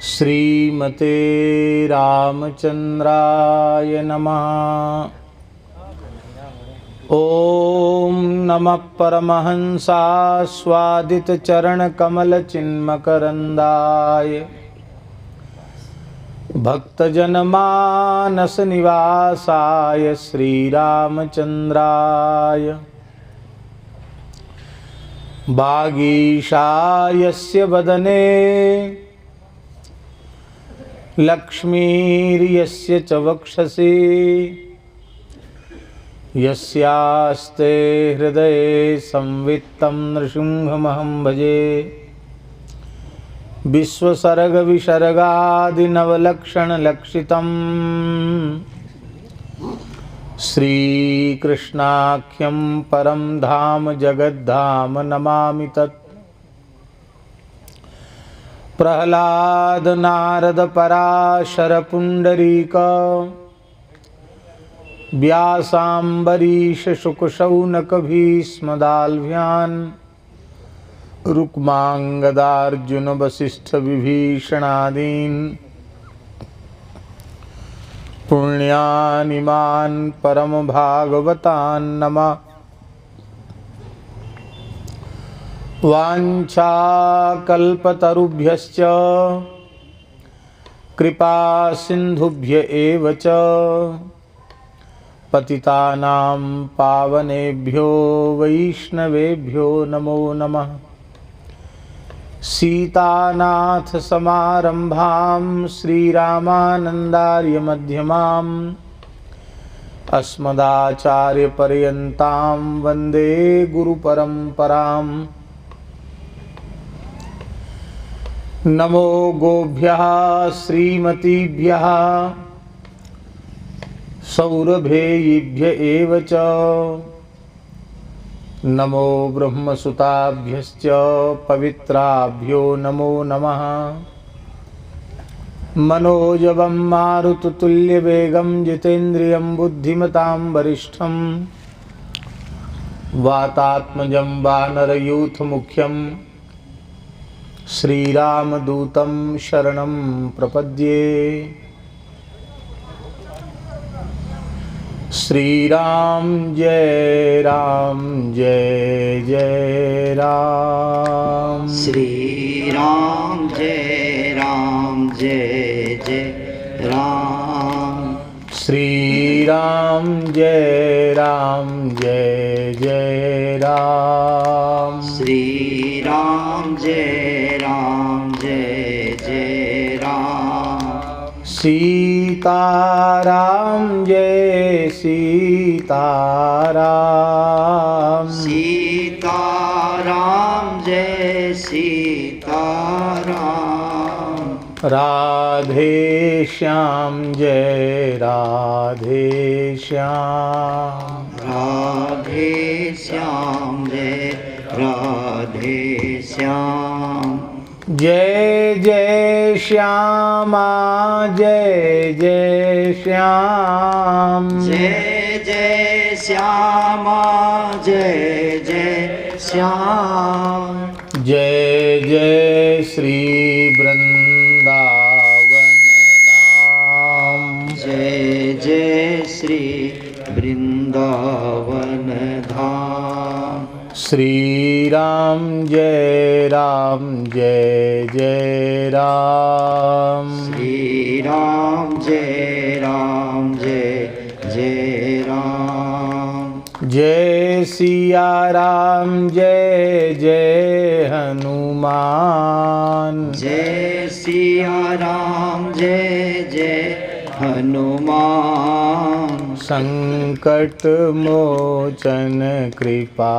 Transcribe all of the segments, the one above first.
श्रीमते रामचंद्राय नमः। ओम नमः परमहंसास्वादित चरण कमल चिन्मकरंदाय भक्तजनमानस निवासाय श्रीरामचंद्राय वागीशायस्य वदने लक्ष्मीर्यस्य च वक्षसि यस्यास्ते हृदये संवित्तं नृसिंहमहं भजे। विश्वसर्गविसर्गादिनवलक्षणलक्षितं श्रीकृष्णाख्यं परं धाम जगद्धाम नमामि तत्। प्रह्लाद नारद पराशर पुंडरीक व्यासाम्बरीश शुकशौनक भीष्मदाल्भ्यान् रुक्मांगदार्जुन वसिष्ठ विभीषणादीन् पुण्यानिमान् परम भागवतान् नमः। वाञ्छाकल्पतरुभ्यश्च कृपा सिन्धुभ्य एव च पतितानां पावनेभ्यो वैष्णवेभ्यो नमो नमः। सीतानाथ समारंभां श्रीरामानंदार्य मध्यमाम् अस्मदाचार्यपर्यन्तां वन्दे गुरुपरम्पराम्। नमो गोभ्यः श्रीमतीभ्यः सौरभेयीभ्य एव च नमो ब्रह्मसुताभ्यश्च पवित्राभ्यो नमो नमः। मनोजवं मारुततुल्यवेगं जितेन्द्रियं बुद्धिमतां वरिष्ठं वातात्मजं वानरयूथमुख्यं श्रीरामदूतं शरणं प्रपद्ये। श्रीराम जय जय राम। श्रीराम जय जय राम। श्रीराम जय जय राम। श्रीराम जय जय राम। सीताराम जय सीताराम। सीताराम जय सीताराम। राधे श्याम जय राधे श्याम। राधे श्याम जय राधे श्याम। जय जय श्यामा जय जय श्याम। जय जय श्यामा जय जय श्याम। जय जय श्री वृंदावन धाम। जय जय श्री वृंदावन धाम। श्री राम जय जय राम। श्री राम जय जय राम। जय सिया राम जय जय हनुमान। जय सिया राम जय जय हनुमान। संकट मोचन कृपा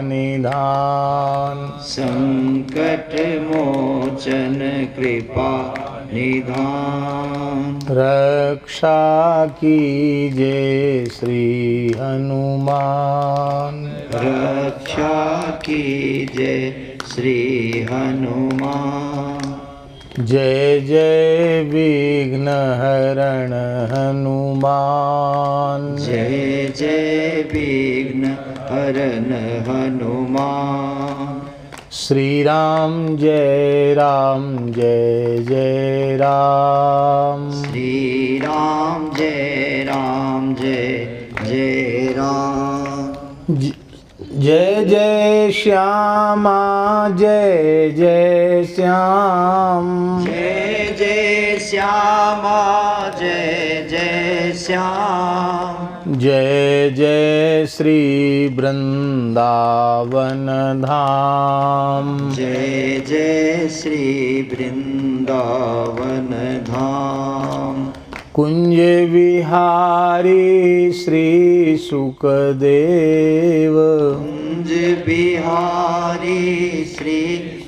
निधान। संकट मोचन कृपा निधान। रक्षा कीजे श्री हनुमान। रक्षा कीजे श्री हनुमान। जय जय विघ्न हरण हनुमान। जय जय विघ्न हरण हनुमान। श्री राम जय जय राम। श्री राम जय जय राम। जय जय श्यामा जय जय श्याम। जय जय श्यामा जय जय श्याम। जय जय श्री वृंदावन धाम। जय जय श्री वृंदावन धाम। कुंज विहारी श्री सुखदेव। कुंज बिहारी श्री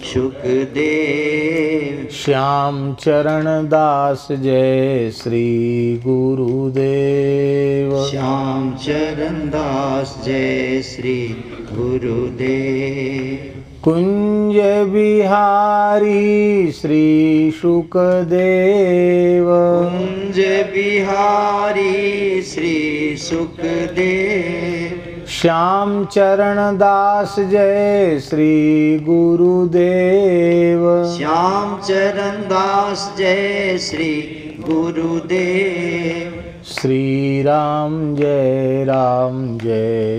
सुखदेव। श्याम चरण दास जय श्री गुरुदेव। श्याम चरण दास जय श्री गुरुदेव। कुंज बिहारी श्री सुखदेव। कुंज बिहारी श्री सुखदेव। श्याम चरण दास जय श्री गुरुदेव। श्याम चरण दास जय श्री गुरुदेव। श्री राम जय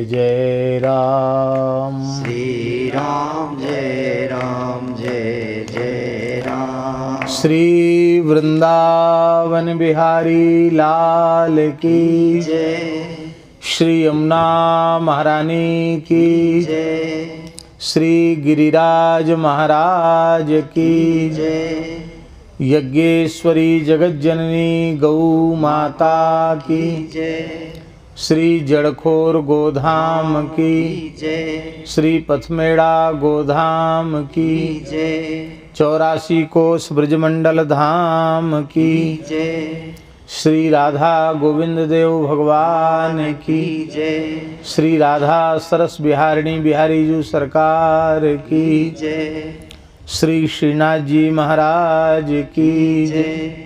जय राम। श्री राम जय जय राम। श्री वृंदावन बिहारी लाल की जय। श्री यमुना महारानी की जय। श्री गिरिराज महाराज की जय। यज्ञेश्वरी जगज्जननी गौ माता की जय। श्री जड़खोर गोधाम की जय। श्री पथमेड़ा गोधाम की जय। 84 कोस ब्रजमंडल धाम की जय। श्री राधा गोविंद देव भगवान की जय। श्री राधा सरस बिहारिणी बिहारी जी सरकार की जय। श्री श्रीनाथ जी महाराज की जय।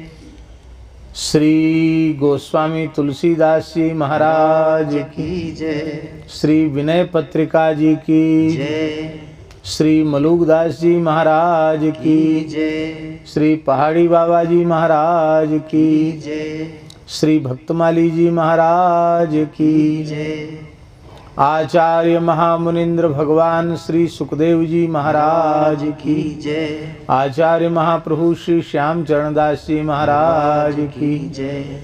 श्री गोस्वामी तुलसीदास जी महाराज की जय। श्री विनय पत्रिका जी की जय। श्री मलुकदास जी महाराज की जय। श्री पहाड़ी बाबा जी महाराज की जय। श्री भक्तमाली जी महाराज की जय। आचार्य महामुनिंद्र भगवान श्री सुखदेव जी महाराज की जय। आचार्य महाप्रभु श्री श्याम चरणदास जी महाराज की जय।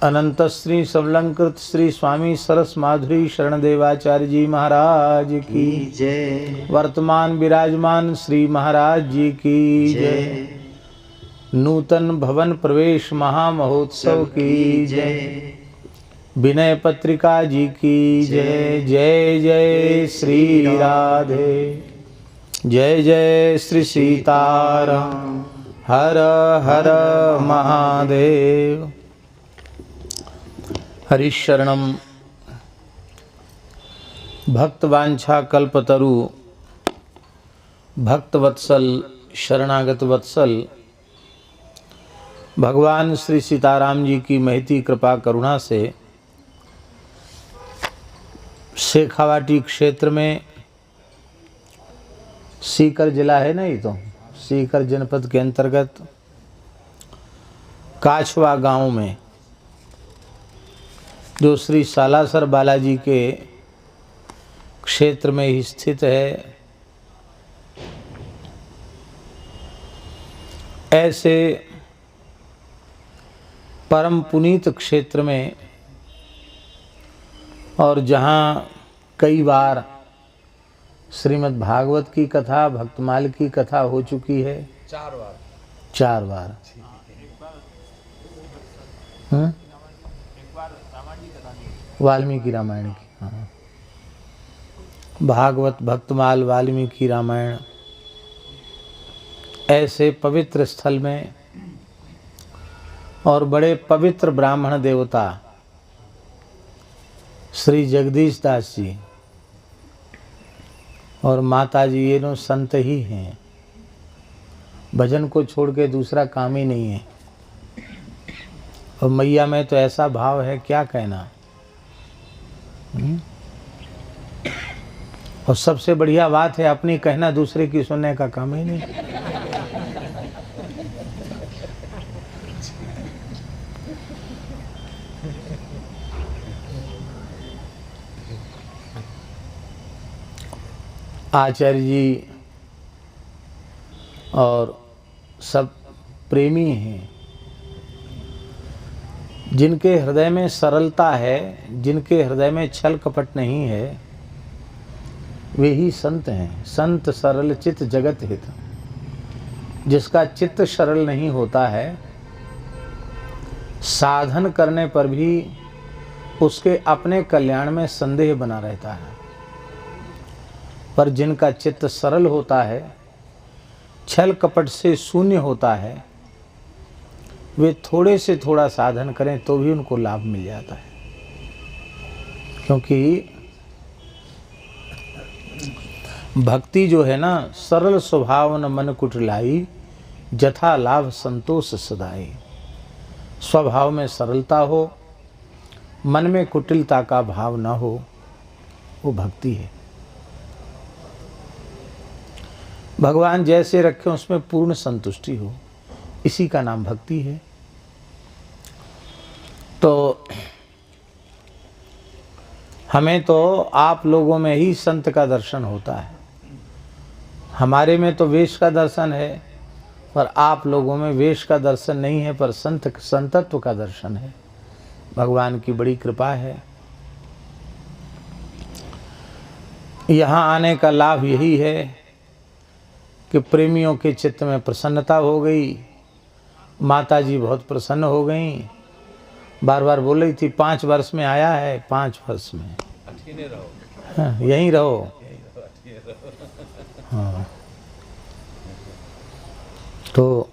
अनंत श्री सबलंकृत श्री स्वामी सरस माधुरी शरण देवाचार्य जी महाराज की जय। वर्तमान विराजमान श्री महाराज जी की जय। नूतन भवन प्रवेश महामहोत्सव की जय। विनय पत्रिका जी की जय। जय जय श्री राधे। जय जय श्री सीताराम। हर हर महादेव। हरिशरणम भक्तवांछा कल्पतरु भक्तवत्सल शरणागत वत्सल भगवान श्री सीताराम जी की महती कृपा करुणा से शेखावाटी क्षेत्र में सीकर जिला है ना, ये तो सीकर जनपद के अंतर्गत काछवा गांव में जो श्री सालासर बालाजी के क्षेत्र में ही स्थित है, ऐसे परम पुनीत क्षेत्र में और जहाँ कई बार श्रीमद् भागवत की कथा भक्तमाल की कथा हो चुकी है। 4 बार वाल्मीकि रामायण की, हाँ, भागवत भक्तमाल वाल्मीकि रामायण ऐसे पवित्र स्थल में और बड़े पवित्र ब्राह्मण देवता श्री जगदीश दास जी और माता जी ये नो संत ही हैं। भजन को छोड़ के दूसरा काम ही नहीं है। और मैया में तो ऐसा भाव है क्या कहना। और सबसे बढ़िया बात है अपनी कहना दूसरे की सुनने का काम ही नहीं। आचार्य जी और सब प्रेमी हैं, जिनके हृदय में सरलता है, जिनके हृदय में छल कपट नहीं है, वे ही संत हैं। संत सरल चित्त जगत हित। जिसका चित्त सरल नहीं होता है, साधन करने पर भी उसके अपने कल्याण में संदेह बना रहता है। पर जिनका चित्त सरल होता है, छल कपट से शून्य होता है, वे थोड़े से थोड़ा साधन करें तो भी उनको लाभ मिल जाता है। क्योंकि भक्ति जो है ना, सरल स्वभाव न मन कुटिलाई, जथा लाभ संतोष सदाई। स्वभाव में सरलता हो, मन में कुटिलता का भाव न हो, वो भक्ति है। भगवान जैसे रखे उसमें पूर्ण संतुष्टि हो, इसी का नाम भक्ति है। तो हमें तो आप लोगों में ही संत का दर्शन होता है। हमारे में तो वेश का दर्शन है, पर आप लोगों में वेश का दर्शन नहीं है, पर संतत्व का दर्शन है। भगवान की बड़ी कृपा है। यहाँ आने का लाभ यही है कि प्रेमियों के चित्त में प्रसन्नता हो गई। माता जी बहुत प्रसन्न हो गई, बार बार बोल रही थी 5 वर्ष में आया है, 5 वर्ष में हाँ, यहीं रहो। हाँ, तो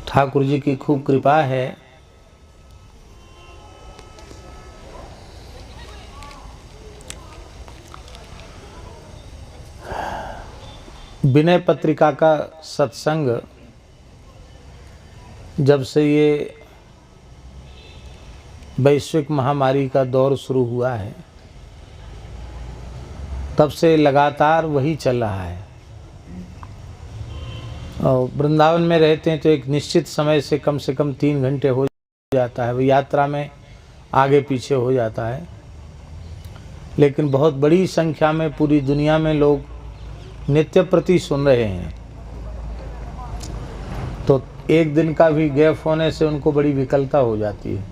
ठाकुर जी की खूब कृपा है। विनय पत्रिका का सत्संग जब से ये वैश्विक महामारी का दौर शुरू हुआ है, तब से लगातार वही चल रहा है। और वृंदावन में रहते हैं तो एक निश्चित समय से कम 3 घंटे हो जाता है, वो यात्रा में आगे पीछे हो जाता है। लेकिन बहुत बड़ी संख्या में पूरी दुनिया में लोग नित्य प्रति सुन रहे हैं, तो एक दिन का भी गैप होने से उनको बड़ी विकलता हो जाती है।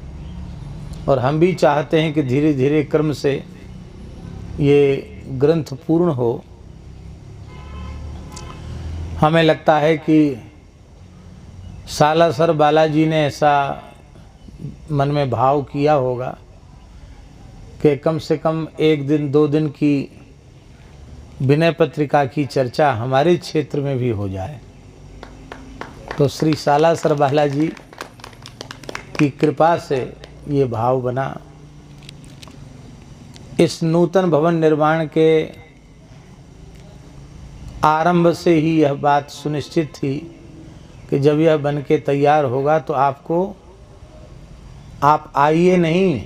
और हम भी चाहते हैं कि धीरे धीरे क्रम से ये ग्रंथ पूर्ण हो। हमें लगता है कि सालासर बालाजी ने ऐसा मन में भाव किया होगा कि कम से कम 1 दिन 2 दिन की विनय पत्रिका की चर्चा हमारे क्षेत्र में भी हो जाए। तो श्री सालासर बालाजी की कृपा से ये भाव बना। इस नूतन भवन निर्माण के आरंभ से ही यह बात सुनिश्चित थी कि जब यह बन के तैयार होगा तो आप आइए नहीं,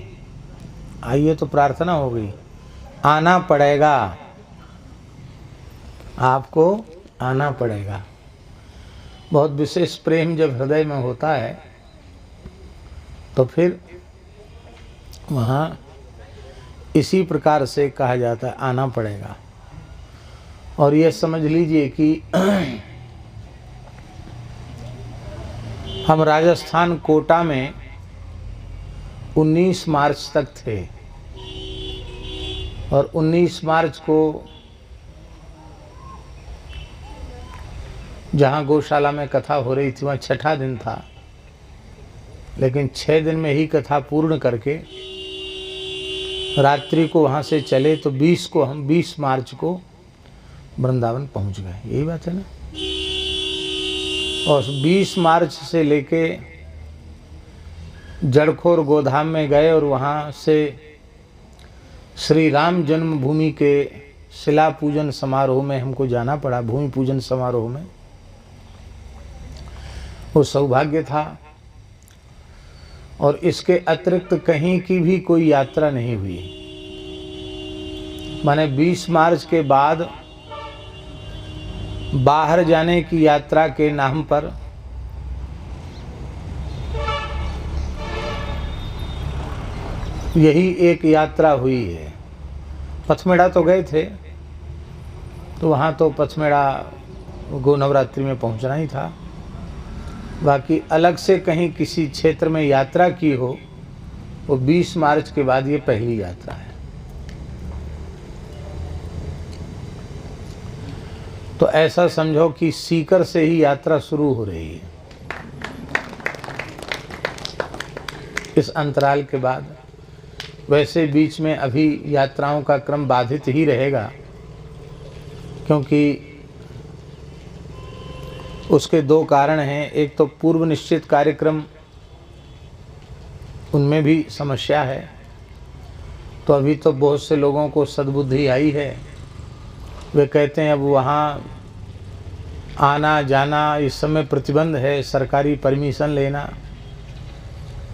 आइए तो प्रार्थना हो गई, आना पड़ेगा, आपको आना पड़ेगा। बहुत विशेष प्रेम जब हृदय में होता है तो फिर वहाँ इसी प्रकार से कहा जाता है, आना पड़ेगा। और ये समझ लीजिए कि हम राजस्थान कोटा में 19 मार्च तक थे, और 19 मार्च को जहाँ गौशाला में कथा हो रही थी वहाँ 6ठा दिन था, लेकिन 6 दिन में ही कथा पूर्ण करके रात्रि को वहाँ से चले तो 20 मार्च को वृंदावन पहुँच गए। यही बात है ना। और 20 मार्च से लेके जड़खोर गोधाम में गए और वहाँ से श्री राम जन्मभूमि के शिला पूजन समारोह में हमको जाना पड़ा, भूमि पूजन समारोह में। वो सौभाग्य था। और इसके अतिरिक्त कहीं की भी कोई यात्रा नहीं हुई। माने 20 मार्च के बाद बाहर जाने की यात्रा के नाम पर यही एक यात्रा हुई है। पथमेड़ा तो गए थे, तो वहाँ तो पथमेड़ा गो नवरात्रि में पहुँचना ही था। बाकी अलग से कहीं किसी क्षेत्र में यात्रा की हो, वो 20 मार्च के बाद ये पहली यात्रा है। तो ऐसा समझो कि सीकर से ही यात्रा शुरू हो रही है। इस अंतराल के बाद वैसे बीच में अभी यात्राओं का क्रम बाधित ही रहेगा, क्योंकि उसके दो कारण हैं। एक तो पूर्व निश्चित कार्यक्रम, उनमें भी समस्या है। तो अभी तो बहुत से लोगों को सद्बुद्धि आई है, वे कहते हैं अब वहाँ आना जाना इस समय प्रतिबंध है, सरकारी परमिशन लेना।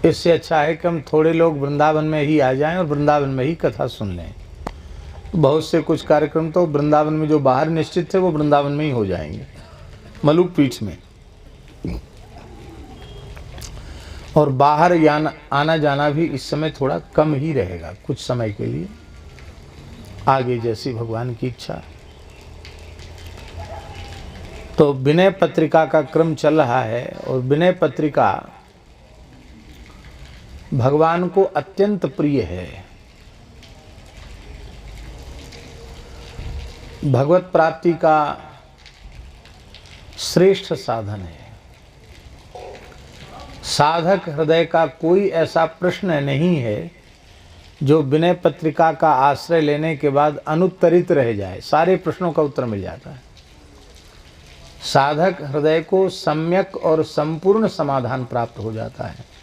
इससे अच्छा है कि हम थोड़े लोग वृंदावन में ही आ जाएं और वृंदावन में ही कथा सुन लें। बहुत से कुछ कार्यक्रम तो वृंदावन में जो बाहर निश्चित थे वो वृंदावन में ही हो जाएंगे, मलुक पीठ में। और बाहर आना जाना भी इस समय थोड़ा कम ही रहेगा, कुछ समय के लिए, आगे जैसी भगवान की इच्छा। तो विनय पत्रिका का क्रम चल रहा है, और विनय पत्रिका भगवान को अत्यंत प्रिय है। भगवत प्राप्ति का श्रेष्ठ साधन है। साधक हृदय का कोई ऐसा प्रश्न नहीं है जो विनय पत्रिका का आश्रय लेने के बाद अनुत्तरित रह जाए। सारे प्रश्नों का उत्तर मिल जाता है। साधक हृदय को सम्यक और संपूर्ण समाधान प्राप्त हो जाता है।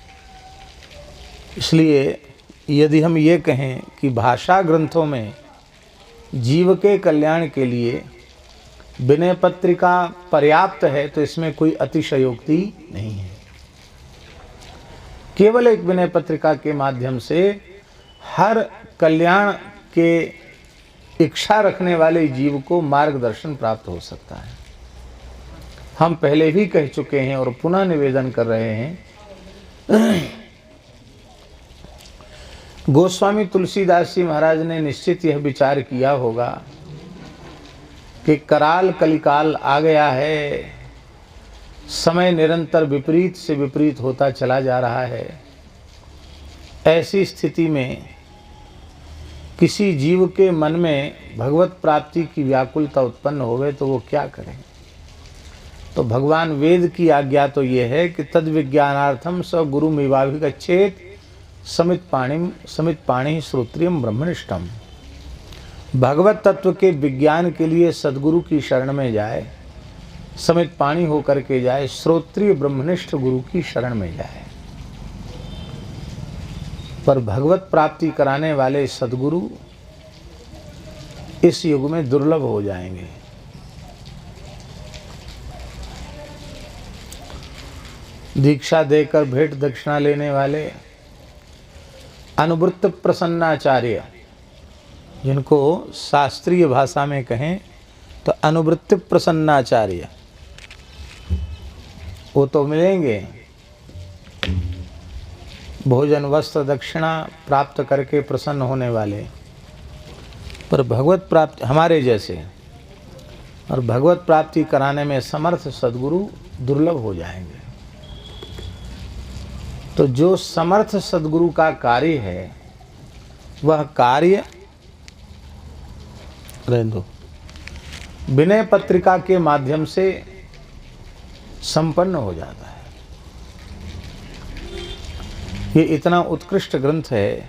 इसलिए यदि हम ये कहें कि भाषा ग्रंथों में जीव के कल्याण के लिए विनय पत्रिका पर्याप्त है, तो इसमें कोई अतिशयोक्ति नहीं है। केवल एक विनय पत्रिका के माध्यम से हर कल्याण के इच्छा रखने वाले जीव को मार्गदर्शन प्राप्त हो सकता है। हम पहले भी कह चुके हैं और पुनः निवेदन कर रहे हैं। गोस्वामी तुलसीदास जी महाराज ने निश्चित यह विचार किया होगा कि कराल कलिकाल आ गया है, समय निरंतर विपरीत से विपरीत होता चला जा रहा है। ऐसी स्थिति में किसी जीव के मन में भगवत प्राप्ति की व्याकुलता उत्पन्न होवे तो वो क्या करे। तो भगवान वेद की आज्ञा तो ये है कि तद विज्ञानार्थम स गुरु मिवाभिगच्छेत् समित पाणी श्रोत्रियम ब्रह्मनिष्ठम। भगवत तत्व के विज्ञान के लिए सद्गुरु की शरण में जाए, समित पाणी होकर के जाए, श्रोत्रिय ब्रह्मनिष्ठ गुरु की शरण में जाए। पर भगवत प्राप्ति कराने वाले सद्गुरु इस युग में दुर्लभ हो जाएंगे। दीक्षा देकर भेंट दक्षिणा लेने वाले अनुवृत्त प्रसन्नाचार्य, जिनको शास्त्रीय भाषा में कहें तो अनुवृत्त प्रसन्नाचार्य, वो तो मिलेंगे। भोजन वस्त्र दक्षिणा प्राप्त करके प्रसन्न होने वाले, पर भगवत प्राप्ति हमारे जैसे और भगवत प्राप्ति कराने में समर्थ सद्गुरु दुर्लभ हो जाएंगे। तो जो समर्थ सद्गुरु का कार्य है वह कार्य विनय पत्रिका के माध्यम से संपन्न हो जाता है। ये इतना उत्कृष्ट ग्रंथ है।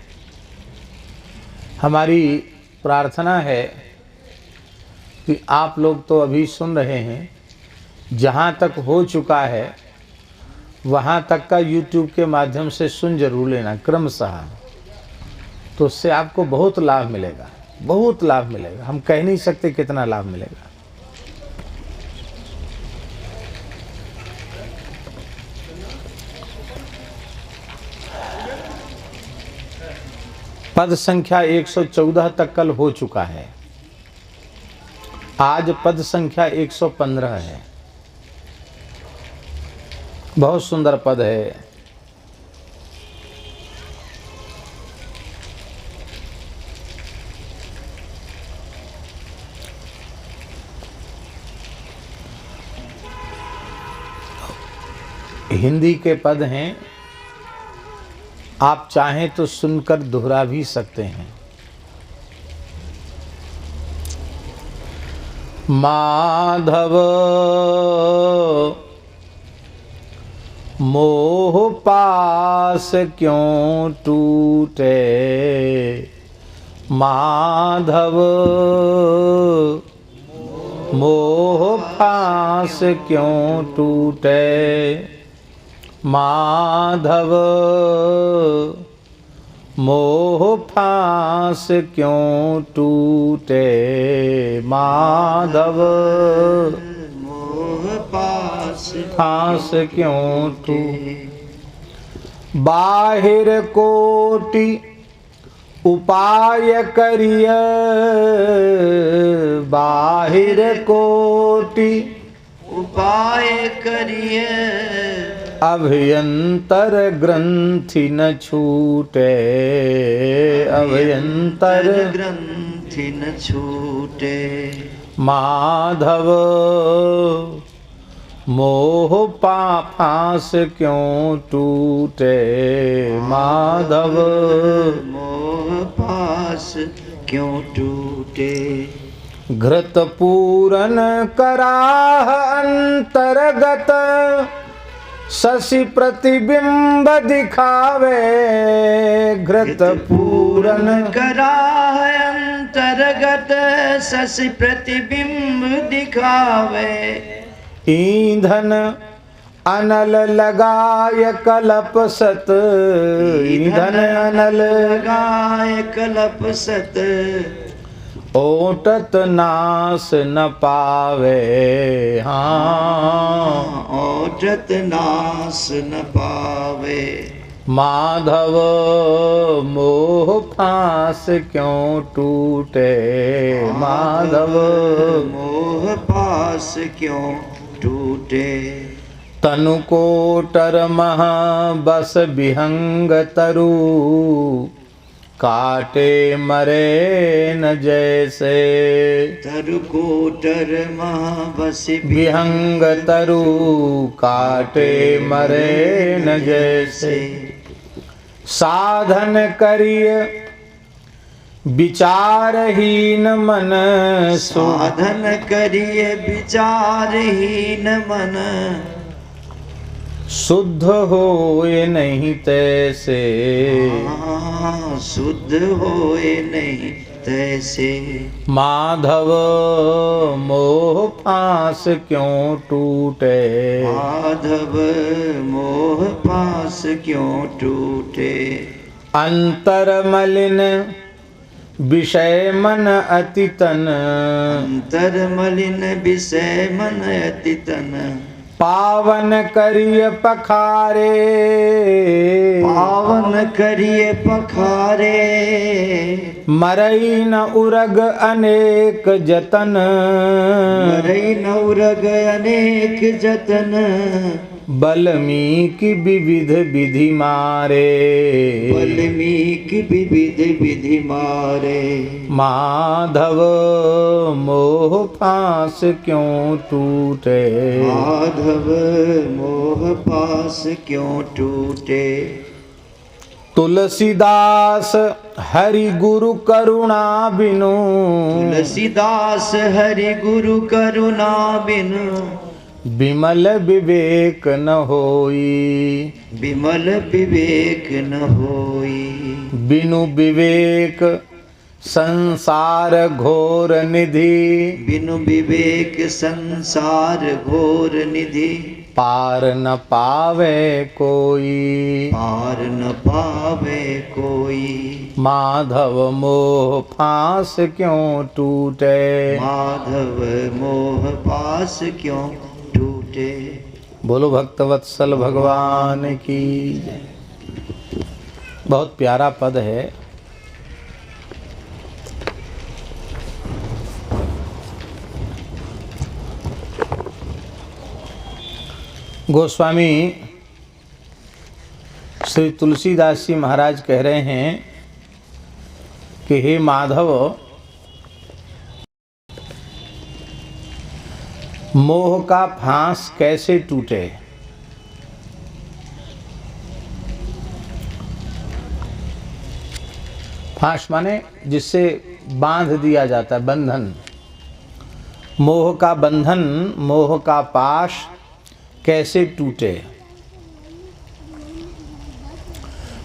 हमारी प्रार्थना है कि आप लोग तो अभी सुन रहे हैं, जहाँ तक हो चुका है वहाँ तक का YouTube के माध्यम से सुन जरूर लेना क्रमशः, तो उससे आपको बहुत लाभ मिलेगा, बहुत लाभ मिलेगा। हम कह नहीं सकते कितना लाभ मिलेगा। पद संख्या 114 तक कल हो चुका है। आज पद संख्या 115 है। बहुत सुंदर पद है। हिंदी के पद हैं, आप चाहें तो सुनकर दोहरा भी सकते हैं। माधव मोह पास क्यों टूटे, माधव मोह पास क्यों टूटे, माधव मोह फांस क्यों टूटे, माधव मोह पास फांस क्यों टूटे। बाहिर कोटि उपाय करिय, बाहिर कोटि उपाय करिए, अभयंतर ग्रंथि न छूटे, अभयंतर ग्रंथि न छूटे। माधव मोह फांस क्यों टूटे, माधव मोह पास क्यों टूटे। घृत पूरन कराह अंतर्गत, शशि प्रतिबिंब दिखावे, घृत पूरन कराह अंतर्गत, शशि प्रतिबिंब दिखावे। ईंधन अनल लगाय कलप सत, ईंधन अनल लगाय कलप सत। ओटत नास न पावे, हाँ ओटत नास न पावे। माधव मोह फांस क्यों टूटे, माधव मोह पास क्यों टूटे। तनु कोटर महा बस विहंग तरु, काटे मरे न जैसे, तरु कोटर महाबस विहंग तरु काटे मरे न जैसे। साधन करिय विचारहीन मन, साधन करिए विचारहीन मन। शुद्ध होए नहीं तैसे, शुद्ध होए नहीं तैसे। माधव मोह फांस क्यों टूटे, माधव मोह पास क्यों टूटे। अंतर मलिन विषय मन अति तन, अंतर मलिन विषय मन अति तन। पावन करिय पखारे, पावन करिए पखारे। मरई न उरग अनेक जतन, मरई न उरग अनेक जतन। बल्मीकि विविध विधि मारे, बल्मीकि विविध विधि मारे। माधव मोह फांस क्यों टूटे, माधव मोह पास क्यों टूटे। तुलसीदास हरि गुरु करुणा बिनु, तुलसीदास हरि गुरु करुणा बिनु। विमल विवेक न होई, विमल विवेक न होई। बिनु विवेक संसार घोर निधि, बिनु विवेक संसार घोर निधि। पार न पावे कोई, पार न पावे कोई। माधव मोह फांस क्यों टूटे, माधव मोह पास क्यों टूटे। बोलो भक्तवत्सल भगवान की जय। बहुत प्यारा पद है। गोस्वामी श्री तुलसीदास जी महाराज कह रहे हैं कि हे माधव, मोह का फांस कैसे टूटे। फांस माने जिससे बांध दिया जाता है, बंधन। मोह का बंधन, मोह का पाश कैसे टूटे।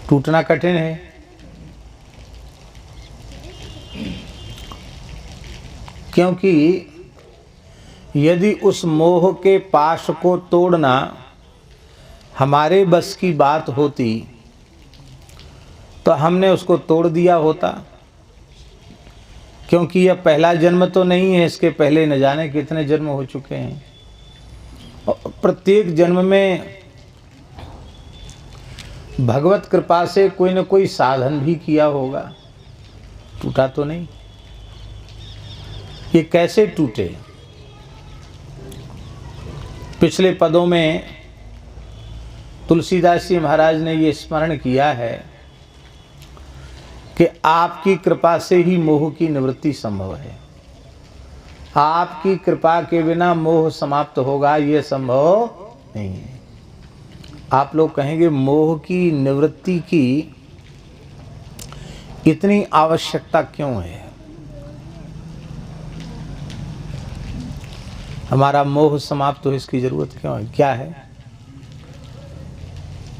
टूटना कठिन है, क्योंकि यदि उस मोह के पाश को तोड़ना हमारे बस की बात होती तो हमने उसको तोड़ दिया होता। क्योंकि यह पहला जन्म तो नहीं है, इसके पहले न जाने कितने जन्म हो चुके हैं। और प्रत्येक जन्म में भगवत कृपा से कोई न कोई साधन भी किया होगा, टूटा तो नहीं। ये कैसे टूटे। पिछले पदों में तुलसीदास जी महाराज ने ये स्मरण किया है कि आपकी कृपा से ही मोह की निवृत्ति संभव है। आपकी कृपा के बिना मोह समाप्त होगा, ये संभव नहीं है। आप लोग कहेंगे मोह की निवृत्ति की इतनी आवश्यकता क्यों है। हमारा मोह समाप्त हो, इसकी जरूरत क्यों है, क्या है।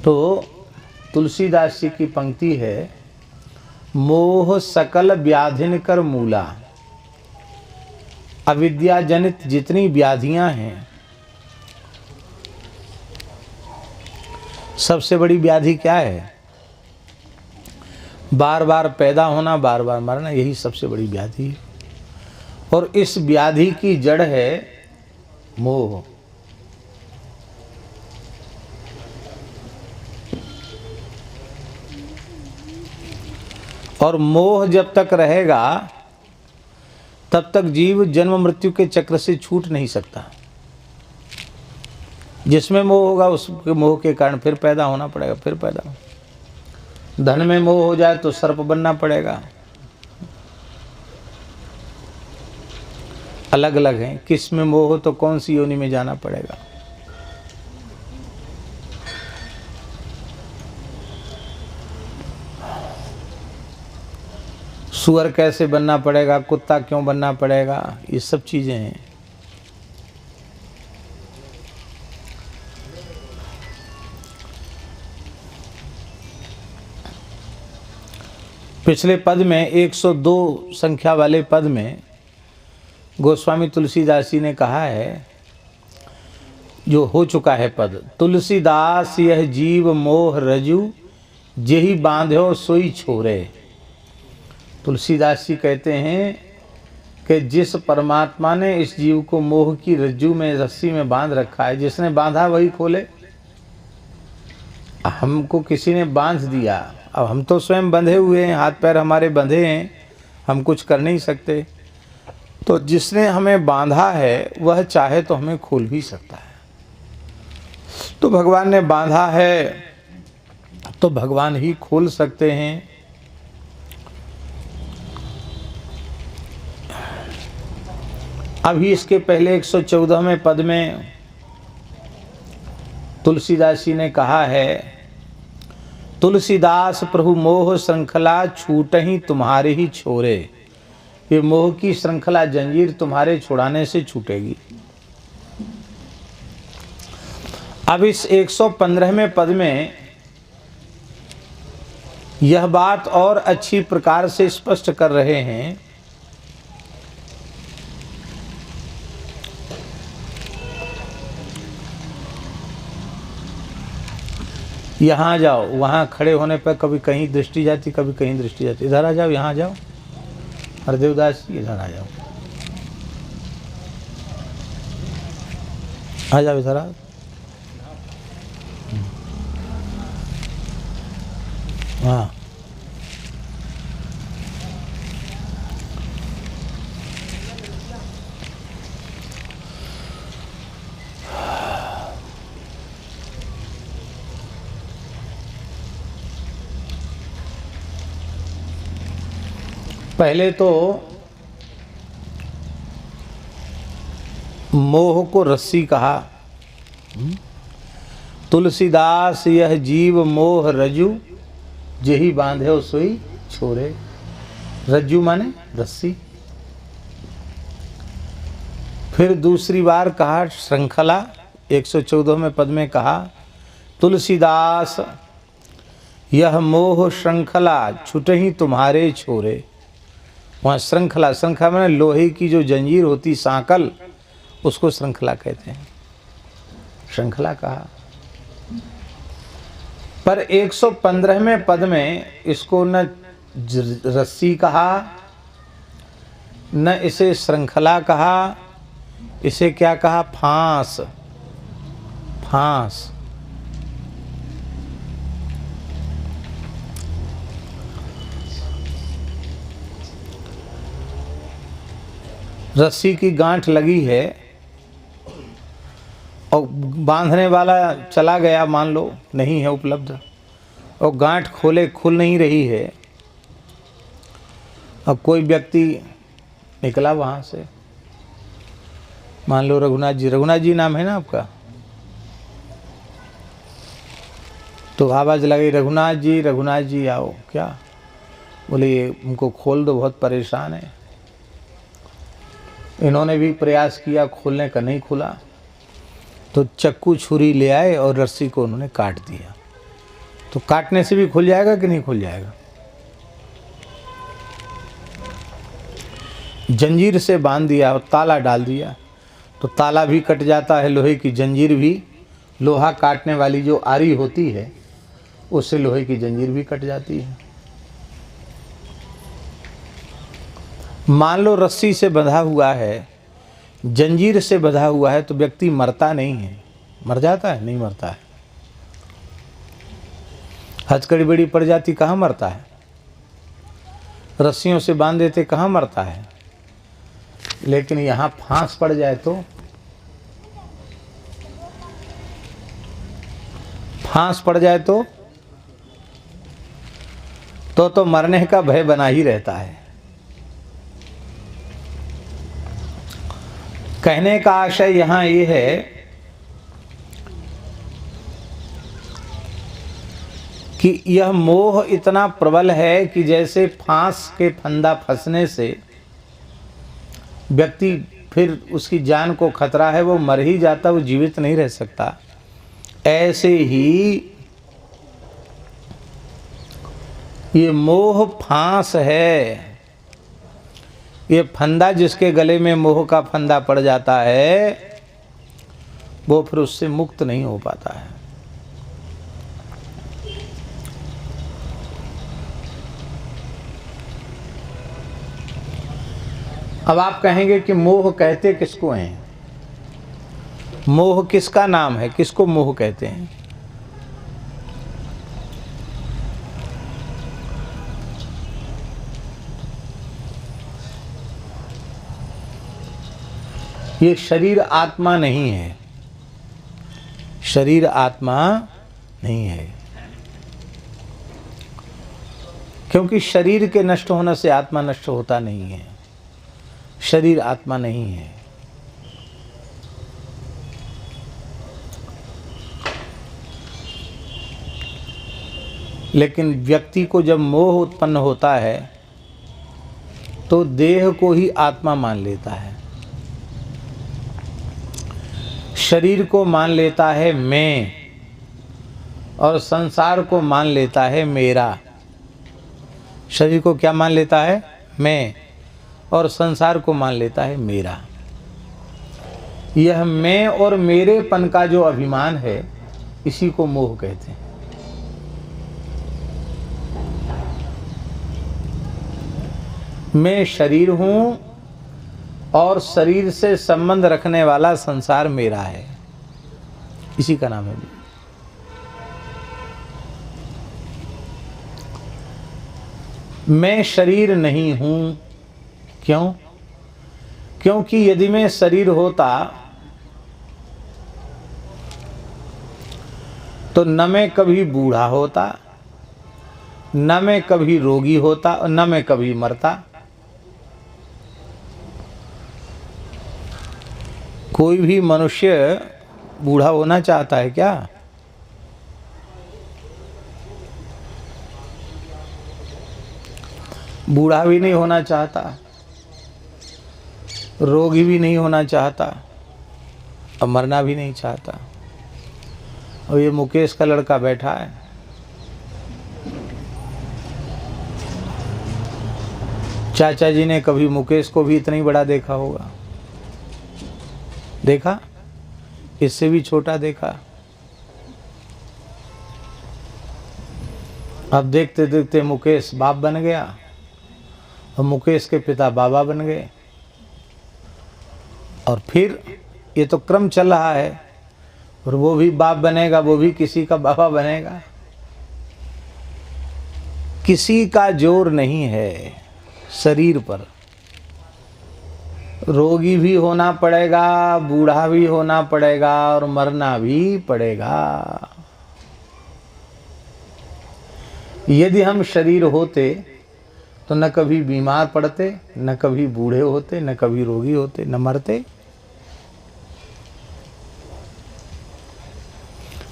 तो तुलसीदास जी की पंक्ति है, मोह सकल व्याधिन कर मूला। अविद्या जनित जितनी व्याधियां हैं, सबसे बड़ी व्याधि क्या है। बार बार पैदा होना, बार बार मरना, यही सबसे बड़ी व्याधि है। और इस व्याधि की जड़ है मोह। और मोह जब तक रहेगा तब तक जीव जन्म मृत्यु के चक्र से छूट नहीं सकता। जिसमें मोह होगा उसके मोह के कारण फिर पैदा होना पड़ेगा, फिर पैदा। धन में मोह हो जाए तो सर्प बनना पड़ेगा। अलग अलग हैं, किस में मोह हो तो कौन सी योनि में जाना पड़ेगा। सुअर कैसे बनना पड़ेगा, कुत्ता क्यों बनना पड़ेगा, ये सब चीजें हैं। पिछले पद में 102 संख्या वाले पद में गोस्वामी तुलसीदास जी ने कहा है, जो हो चुका है पद, तुलसीदास यह जीव मोह रजू जेहि बांध्यो सोई छोरे। तुलसीदास जी कहते हैं कि जिस परमात्मा ने इस जीव को मोह की रज्जू में, रस्सी में बांध रखा है, जिसने बांधा वही खोले। हमको किसी ने बांध दिया, अब हम तो स्वयं बंधे हुए हैं, हाथ पैर हमारे बंधे हैं, हम कुछ कर नहीं सकते। तो जिसने हमें बांधा है वह चाहे तो हमें खोल भी सकता है। तो भगवान ने बांधा है तो भगवान ही खोल सकते हैं। अभी इसके पहले 114वें पद में तुलसीदास जी ने कहा है, तुलसीदास प्रभु मोह श्रृंखला छूटहि तुम्हारे ही छोरे। ये मोह की श्रृंखला जंजीर तुम्हारे छुड़ाने से छूटेगी। अब इस 115वें पद में यह बात और अच्छी प्रकार से स्पष्ट कर रहे हैं। यहाँ जाओ, वहाँ खड़े होने पर कभी कहीं दृष्टि जाती, कभी कहीं दृष्टि जाती। इधर आ जाओ, यहाँ जाओ, हरदेवदास इधर आ जाओ, आ जाओ इधर आओ। हाँ, पहले तो मोह को रस्सी कहा। तुलसीदास यह जीव मोह रज्जु, जेहि बांधे सोई छोरे। रज्जु माने रस्सी। फिर दूसरी बार कहा श्रृंखला, 114वें पद में कहा तुलसीदास यह मोह श्रृंखला छुटहि तुम्हारे छोरे। वहाँ श्रृंखला, श्रृंखला माने लोहे की जो जंजीर होती सांकल, उसको श्रृंखला कहते हैं। श्रृंखला कहा। पर 115वें पद में इसको न रस्सी कहा, न इसे श्रृंखला कहा, इसे क्या कहा? फांस। फांस। रस्सी की गांठ लगी है और बांधने वाला चला गया, मान लो नहीं है उपलब्ध, और गांठ खोले खुल नहीं रही है। अब कोई व्यक्ति निकला वहाँ से, मान लो रघुनाथ जी, रघुनाथ जी नाम है ना आपका, तो आवाज़ लगी रघुनाथ जी आओ। क्या? बोले उनको खोल दो, बहुत परेशान है। इन्होंने भी प्रयास किया खोलने का, नहीं खुला, तो चक्कू छुरी ले आए और रस्सी को उन्होंने काट दिया। तो काटने से भी खुल जाएगा कि नहीं खुल जाएगा? जंजीर से बांध दिया और ताला डाल दिया तो ताला भी कट जाता है, लोहे की जंजीर भी, लोहा काटने वाली जो आरी होती है उससे लोहे की जंजीर भी कट जाती है। मान लो रस्सी से बंधा हुआ है, जंजीर से बंधा हुआ है, तो व्यक्ति मरता नहीं है। मर जाता है? नहीं मरता है। हथकड़ी बड़ी पड़ जाती, कहाँ मरता है? रस्सियों से बांध देते, कहाँ मरता है? लेकिन यहाँ फांस पड़ जाए तो, फांस पड़ जाए तो मरने का भय बना ही रहता है। कहने का आशय यहाँ ये है कि यह मोह इतना प्रबल है कि जैसे फांस के फंदा फंसने से व्यक्ति फिर उसकी जान को खतरा है, वो मर ही जाता, वो जीवित नहीं रह सकता। ऐसे ही ये मोह फांस है। ये फंदा जिसके गले में मोह का फंदा पड़ जाता है, वो फिर उससे मुक्त नहीं हो पाता है। अब आप कहेंगे कि मोह कहते किसको हैं? मोह किसका नाम है? किसको मोह कहते हैं? ये शरीर आत्मा नहीं है। शरीर आत्मा नहीं है, क्योंकि शरीर के नष्ट होने से आत्मा नष्ट होता नहीं है। शरीर आत्मा नहीं है। लेकिन व्यक्ति को जब मोह उत्पन्न होता है तो देह को ही आत्मा मान लेता है, शरीर को मान लेता है मैं, और संसार को मान लेता है मेरा। शरीर को क्या मान लेता है? मैं, और संसार को मान लेता है मेरा। यह मैं और मेरेपन का जो अभिमान है, इसी को मोह कहते हैं। मैं शरीर हूं और शरीर से संबंध रखने वाला संसार मेरा है, इसी का नाम है। मैं शरीर नहीं हूं। क्यों? क्योंकि यदि मैं शरीर होता तो न मैं कभी बूढ़ा होता, न मैं कभी रोगी होता, और न मैं कभी मरता। कोई भी मनुष्य बूढ़ा होना चाहता है क्या? बूढ़ा भी नहीं होना चाहता, रोगी भी नहीं होना चाहता और मरना भी नहीं चाहता। और ये मुकेश का लड़का बैठा है, चाचा जी ने कभी मुकेश को भी इतना ही बड़ा देखा होगा? देखा? इससे भी छोटा देखा। अब देखते देखते मुकेश बाप बन गया और मुकेश के पिता बाबा बन गए। और फिर ये तो क्रम चल रहा है, और वो भी बाप बनेगा, वो भी किसी का बाबा बनेगा। किसी का जोर नहीं है शरीर पर। रोगी भी होना पड़ेगा, बूढ़ा भी होना पड़ेगा और मरना भी पड़ेगा। यदि हम शरीर होते तो न कभी बीमार पड़ते, न कभी बूढ़े होते, न कभी रोगी होते, न मरते।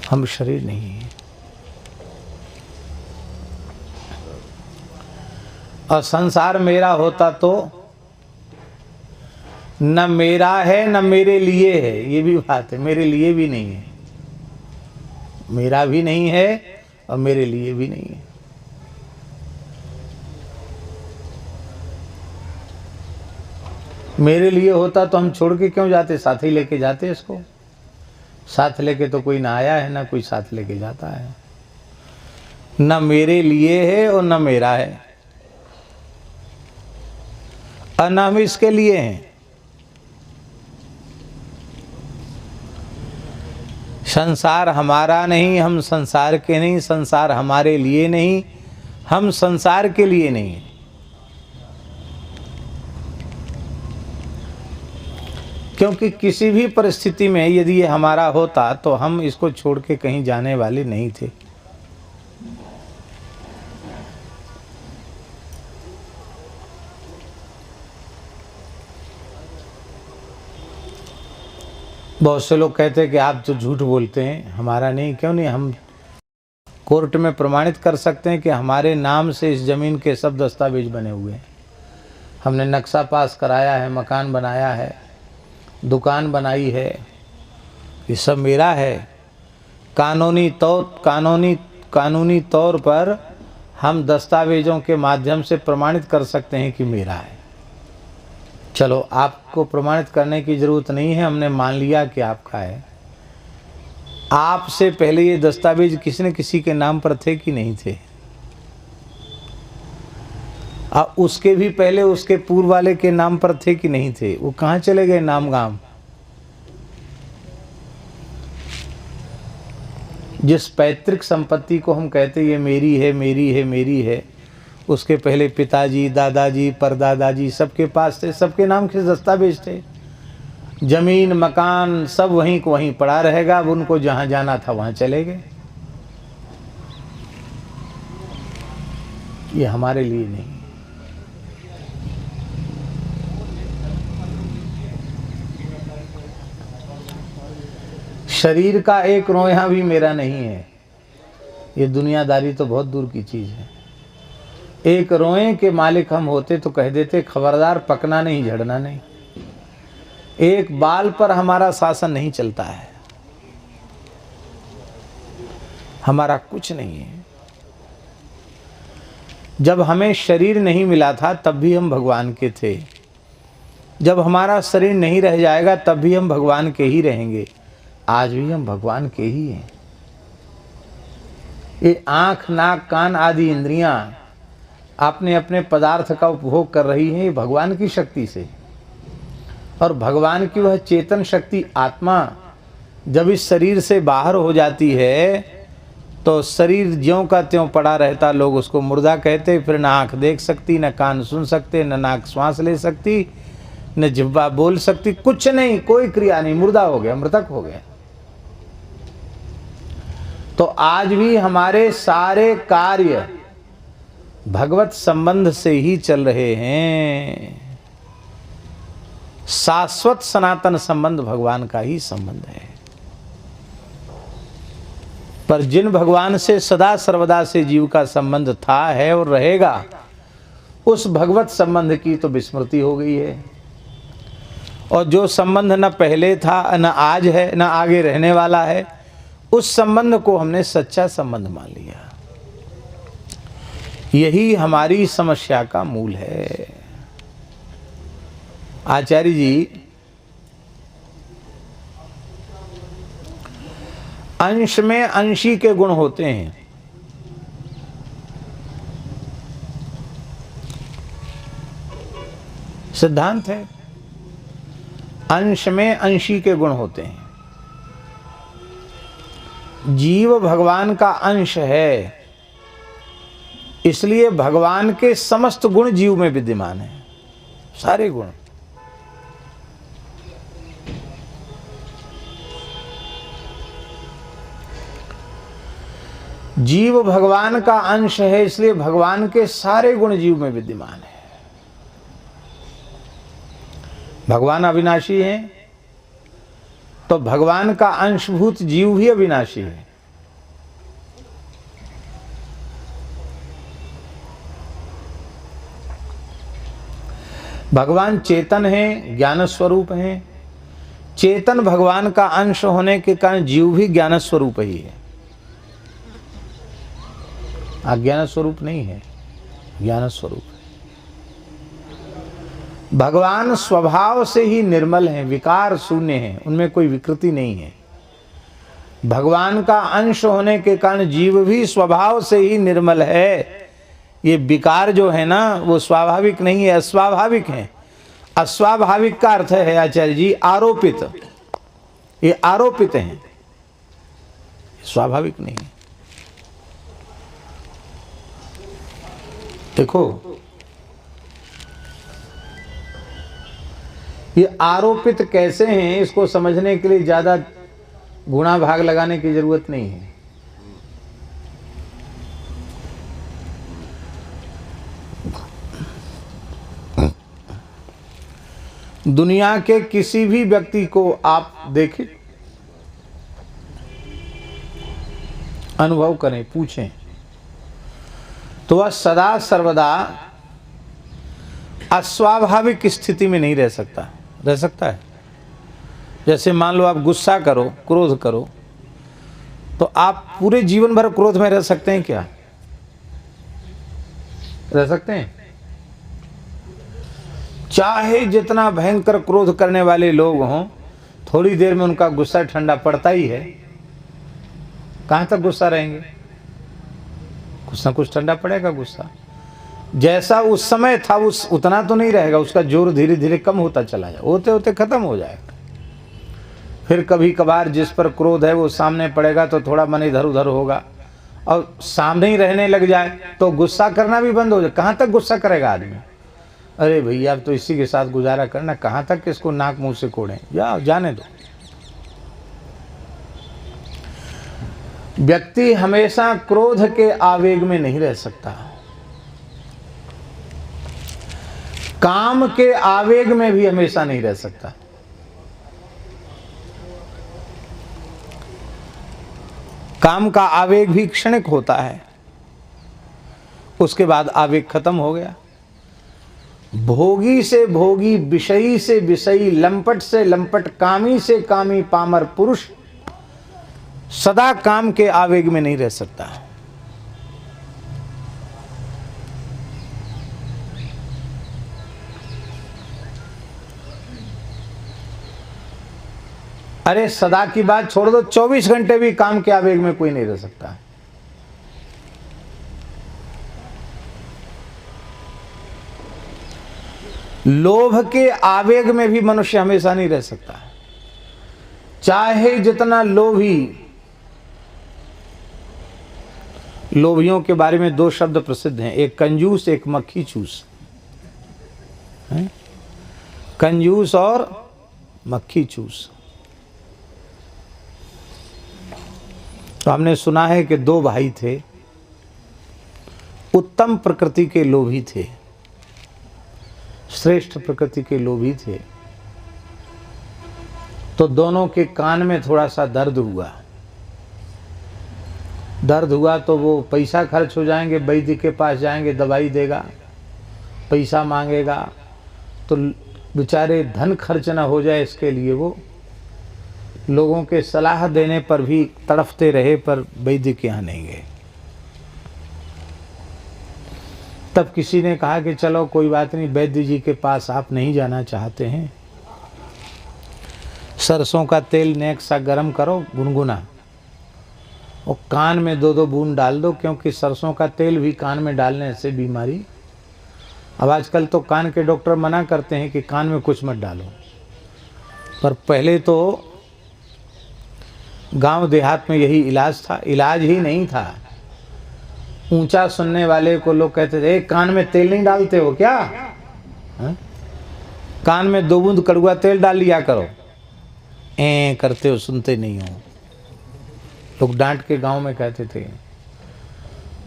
हम शरीर नहीं है। और संसार मेरा होता तो न मेरा है न मेरे लिए है। ये भी बात है, मेरे लिए भी नहीं है, मेरा भी नहीं है और मेरे लिए भी नहीं है। मेरे लिए होता तो हम छोड़ के क्यों जाते? साथ ही लेके जाते इसको। साथ लेके तो कोई ना आया है, ना कोई साथ लेके जाता है। न मेरे लिए है और न मेरा है, और न हम इसके लिए हैं। संसार हमारा नहीं, हम संसार के नहीं। संसार हमारे लिए नहीं, हम संसार के लिए नहीं। क्योंकि किसी भी परिस्थिति में यदि ये हमारा होता तो हम इसको छोड़ के कहीं जाने वाले नहीं थे। बहुत से लोग कहते हैं कि आप तो झूठ बोलते हैं, हमारा नहीं। क्यों नहीं? हम कोर्ट में प्रमाणित कर सकते हैं कि हमारे नाम से इस ज़मीन के सब दस्तावेज बने हुए हैं। हमने नक्शा पास कराया है, मकान बनाया है, दुकान बनाई है, ये सब मेरा है। कानूनी तौर पर हम दस्तावेजों के माध्यम से प्रमाणित कर सकते हैं कि मेरा है। चलो, आपको प्रमाणित करने की ज़रूरत नहीं है, हमने मान लिया कि आपका है। आपसे पहले ये दस्तावेज किसी न किसी के नाम पर थे कि नहीं थे? उसके भी पहले उसके पूर्व वाले के नाम पर थे कि नहीं थे? वो कहाँ चले गए नाम गाम? जिस पैतृक संपत्ति को हम कहते ये मेरी है, मेरी है, मेरी है, उसके पहले पिताजी, दादाजी, परदादाजी सबके पास थे, सबके नाम के दस्तावेज थे। जमीन मकान सब वहीं को वहीं पड़ा रहेगा। अब उनको जहाँ जाना था वहाँ चले गए। ये हमारे लिए नहीं। शरीर का एक रोया भी मेरा नहीं है। ये दुनियादारी तो बहुत दूर की चीज़ है। एक रोए के मालिक हम होते तो कह देते खबरदार, पकना नहीं, झड़ना नहीं। एक बाल पर हमारा शासन नहीं चलता है, हमारा कुछ नहीं है। जब हमें शरीर नहीं मिला था तब भी हम भगवान के थे। जब हमारा शरीर नहीं रह जाएगा तब भी हम भगवान के ही रहेंगे। आज भी हम भगवान के ही हैं। ये आँख, नाक, कान आदि इंद्रियां अपने अपने पदार्थ का उपभोग कर रही हैं, ये भगवान की शक्ति से। और भगवान की वह चेतन शक्ति आत्मा जब इस शरीर से बाहर हो जाती है तो शरीर ज्यों का त्यों पड़ा रहता। लोग उसको मुर्दा कहते। फिर ना आँख देख सकती, न कान सुन सकते, न नाक श्वास ले सकती, न जिह्वा बोल सकती, कुछ नहीं, कोई क्रिया नहीं, मुर्दा हो गया, मृतक हो गया। तो आज भी हमारे सारे कार्य भगवत संबंध से ही चल रहे हैं। शाश्वत सनातन संबंध भगवान का ही संबंध है। पर जिन भगवान से सदा सर्वदा से जीव का संबंध था, है और रहेगा, उस भगवत संबंध की तो विस्मृति हो गई है। और जो संबंध न पहले था, न आज है, न आगे रहने वाला है, उस संबंध को हमने सच्चा संबंध मान लिया। यही हमारी समस्या का मूल है। आचार्य जी अंश में अंशी के गुण होते हैं। सिद्धांत है, अंश में अंशी के गुण होते हैं। जीव भगवान का अंश है, इसलिए भगवान के समस्त गुण जीव में विद्यमान हैं, सारे गुण। जीव भगवान का अंश है, इसलिए भगवान के सारे गुण जीव में विद्यमान है। भगवान अविनाशी हैं, तो भगवान का अंशभूत जीव भी अविनाशी है। भगवान चेतन हैं, ज्ञान स्वरूप हैं। चेतन भगवान का अंश होने के कारण जीव भी ज्ञान स्वरूप ही है, अज्ञान स्वरूप नहीं है, ज्ञान स्वरूप है। भगवान स्वभाव से ही निर्मल हैं, विकार शून्य हैं, उनमें कोई विकृति नहीं है। भगवान का अंश होने के कारण जीव भी स्वभाव से ही निर्मल है। ये विकार जो है ना, वो स्वाभाविक नहीं है, अस्वाभाविक है। अस्वाभाविक का अर्थ है आचार्य जी आरोपित। ये आरोपित हैं, स्वाभाविक नहीं है। देखो, ये आरोपित कैसे हैं, इसको समझने के लिए ज्यादा गुणा भाग लगाने की जरूरत नहीं है। दुनिया के किसी भी व्यक्ति को आप देखें, अनुभव करें, पूछें, तो वह सदा सर्वदा अस्वाभाविक स्थिति में नहीं रह सकता। रह सकता है? जैसे मान लो आप गुस्सा करो, क्रोध करो, तो आप पूरे जीवन भर क्रोध में रह सकते हैं क्या? रह सकते हैं? चाहे जितना भयंकर क्रोध करने वाले लोग हों, थोड़ी देर में उनका गुस्सा ठंडा पड़ता ही है। कहां तक गुस्सा रहेंगे? कुछ ना कुछ ठंडा पड़ेगा गुस्सा। जैसा उस समय था उस उतना तो नहीं रहेगा, उसका जोर धीरे धीरे कम होता चला जाए, होते होते खत्म हो जाएगा। फिर कभी कभार जिस पर क्रोध है वो सामने पड़ेगा तो थोड़ा मन इधर उधर होगा, और सामने ही रहने लग जाए तो गुस्सा करना भी बंद हो जाए। कहाँ तक गुस्सा करेगा आदमी? अरे भैया अब तो इसी के साथ गुजारा करना, कहाँ तक इसको नाक मुंह से कोड़ें, या जाने दो। व्यक्ति हमेशा क्रोध के आवेग में नहीं रह सकता, काम के आवेग में भी हमेशा नहीं रह सकता। काम का आवेग भी क्षणिक होता है, उसके बाद आवेग खत्म हो गया। भोगी से भोगी, विषयी से विषयी, लंपट से लंपट, कामी से कामी पामर पुरुष सदा काम के आवेग में नहीं रह सकता। अरे सदा की बात छोड़ दो, 24 घंटे भी काम के आवेग में कोई नहीं रह सकता। लोभ के आवेग में भी मनुष्य हमेशा नहीं रह सकता, चाहे जितना लोभी। लोभियों के बारे में दो शब्द प्रसिद्ध हैं, एक कंजूस, एक मक्खी चूस। कंजूस और मक्खी चूस। तो हमने सुना है कि दो भाई थे, उत्तम प्रकृति के लोभी थे, श्रेष्ठ प्रकृति के लोभी थे। तो दोनों के कान में थोड़ा सा दर्द हुआ। दर्द हुआ तो वो पैसा खर्च हो जाएंगे, वैद्य के पास जाएंगे, दवाई देगा, पैसा मांगेगा, तो बेचारे धन खर्च ना हो जाए इसके लिए वो लोगों के सलाह देने पर भी तड़फते रहे, पर वैद्य के यहाँ नहीं गए। तब किसी ने कहा कि चलो कोई बात नहीं, वैद्य जी के पास आप नहीं जाना चाहते हैं, सरसों का तेल नेक सा गरम करो गुनगुना, और कान में 2-2 बूंद डाल दो, क्योंकि सरसों का तेल भी कान में डालने से बीमारी। अब आजकल तो कान के डॉक्टर मना करते हैं कि कान में कुछ मत डालो, पर पहले तो गांव देहात में यही इलाज था। इलाज ही नहीं था, ऊंचा सुनने वाले को लोग कहते थे, कान में तेल नहीं डालते हो क्या? कान में 2 बूंद कड़वा तेल डाल लिया करो, करते हो, सुनते नहीं हो। लोग डांट के गांव में कहते थे।